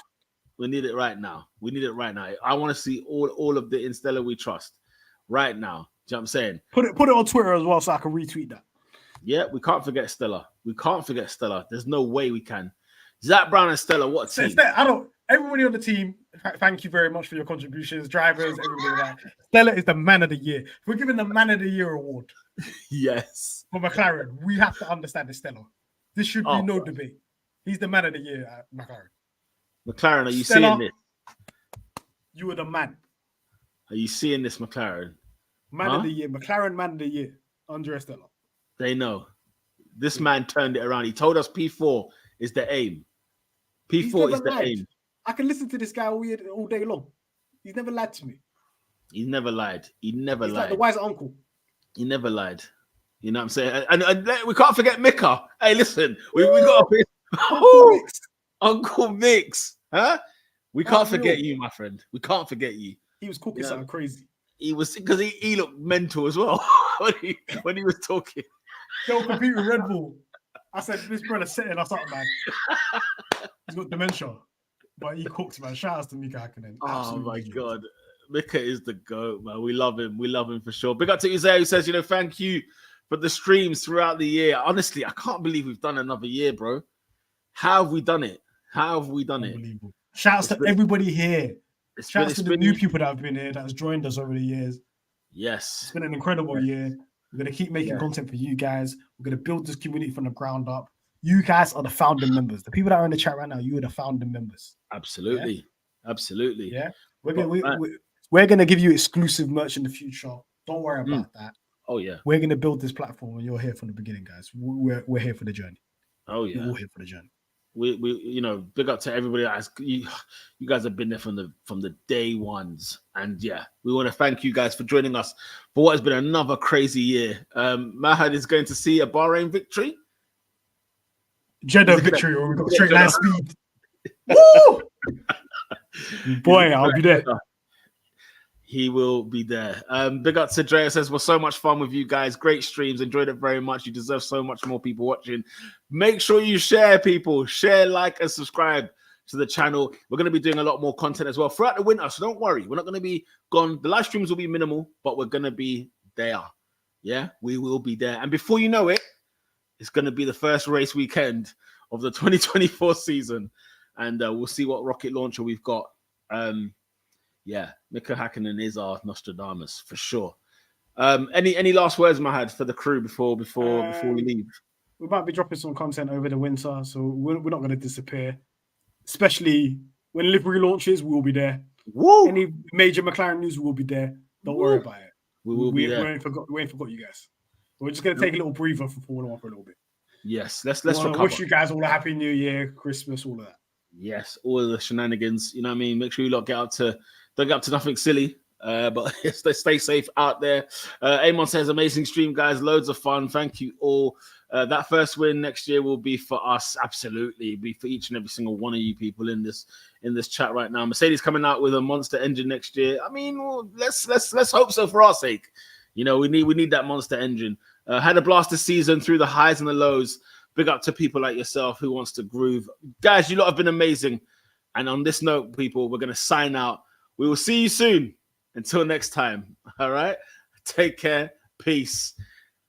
[SPEAKER 1] We need it right now. I want to see all of the Instella we trust right now. Do you know what I'm saying?
[SPEAKER 2] Put it on Twitter as well so I can retweet that.
[SPEAKER 1] Yeah, we can't forget Stella. There's no way we can. Zach Brown and Stella, what team?
[SPEAKER 2] Everybody on the team, thank you very much for your contributions. Drivers, everybody like that. Stella is the man of the year. We're giving the man of the year award.
[SPEAKER 1] Yes.
[SPEAKER 2] For McLaren, we have to understand the Stella. This should be no debate. He's the man of the year at McLaren.
[SPEAKER 1] McLaren, are you seeing this?
[SPEAKER 2] You were the man.
[SPEAKER 1] Are you seeing this, McLaren?
[SPEAKER 2] Man of the year, McLaren man of the year, Andrea Stella.
[SPEAKER 1] They know. This man turned it around. He told us P4 is the aim. P4 is the aim.
[SPEAKER 2] I can listen to this guy all day long. He's never lied to me.
[SPEAKER 1] He's never lied. He's
[SPEAKER 2] like the wise uncle.
[SPEAKER 1] He never lied. You know what I'm saying? And we can't forget Mika. Hey, listen, we got Uncle Mix. Huh? We can't forget you, my friend. We can't forget you.
[SPEAKER 2] He was cooking something crazy.
[SPEAKER 1] He was, because he looked mental as well when he was talking.
[SPEAKER 2] Don't compete with Red Bull. I said, this brother's setting us up, man. He's got dementia. But he cooks, man. Shout out to Mika Hakkinen.
[SPEAKER 1] Oh, my God. Mika is the GOAT, man. We love him. We love him for sure. Big up to Isaiah, who says, thank you for the streams throughout the year. Honestly, I can't believe we've done another year, bro. How have we done it?
[SPEAKER 2] Shout out to everybody here. Shout out to the new people that have been here, that has joined us over the years.
[SPEAKER 1] Yes.
[SPEAKER 2] It's been an incredible year. We're going to keep making content for you guys. We're going to build this community from the ground up. You guys are the founding members. The people that are in the chat right now, you are the founding members.
[SPEAKER 1] Absolutely.
[SPEAKER 2] Yeah?
[SPEAKER 1] Absolutely.
[SPEAKER 2] Yeah. We're going to give you exclusive merch in the future. Don't worry about that.
[SPEAKER 1] Oh, yeah.
[SPEAKER 2] We're going to build this platform, and you're here from the beginning, guys. We're here for the journey.
[SPEAKER 1] Oh, yeah.
[SPEAKER 2] We're all here for the journey.
[SPEAKER 1] We big up to everybody. You guys have been there from the day ones, and we want to thank you guys for joining us for what has been another crazy year. Mahad is going to see a Bahrain victory,
[SPEAKER 2] Jeddah victory, or we've got straight line speed. Woo! Boy, I'll be there.
[SPEAKER 1] He will be there. Big up to Drea, says, was so much fun with you guys. Great streams. Enjoyed it very much. You deserve so much more people watching. Make sure you share, people. Share, like, and subscribe to the channel. We're going to be doing a lot more content as well throughout the winter, so don't worry. We're not going to be gone. The live streams will be minimal, but we're going to be there. Yeah, we will be there. And before you know it, it's going to be the first race weekend of the 2024 season. And we'll see what rocket launcher we've got. Mika Hakkinen is our Nostradamus for sure. Any last words, Mahad, for the crew before we leave?
[SPEAKER 2] We might be dropping some content over the winter, so we're not going to disappear. Especially when livery launches, we'll be there.
[SPEAKER 1] Woo!
[SPEAKER 2] Any major McLaren news, we'll be there. Don't worry about it.
[SPEAKER 1] We will be there.
[SPEAKER 2] We ain't forgot you guys. We're just going to take a little breather from Formula 1 for a little bit.
[SPEAKER 1] Yes, let's recover.
[SPEAKER 2] Wish you guys all a happy New Year, Christmas, all of that.
[SPEAKER 1] Yes, all of the shenanigans. You know what I mean? Make sure you don't get up to nothing silly. But stay safe out there. Amon says, amazing stream, guys. Loads of fun. Thank you all. That first win next year will be for us. Absolutely. It'll be for each and every single one of you people in this chat right now. Mercedes coming out with a monster engine next year. I mean, let's hope so for our sake. We need that monster engine. Had a blast this season through the highs and the lows. Big up to people like yourself who wants to groove. Guys, you lot have been amazing. And on this note, people, we're going to sign out. We will see you soon. Until next time. All right. Take care. Peace.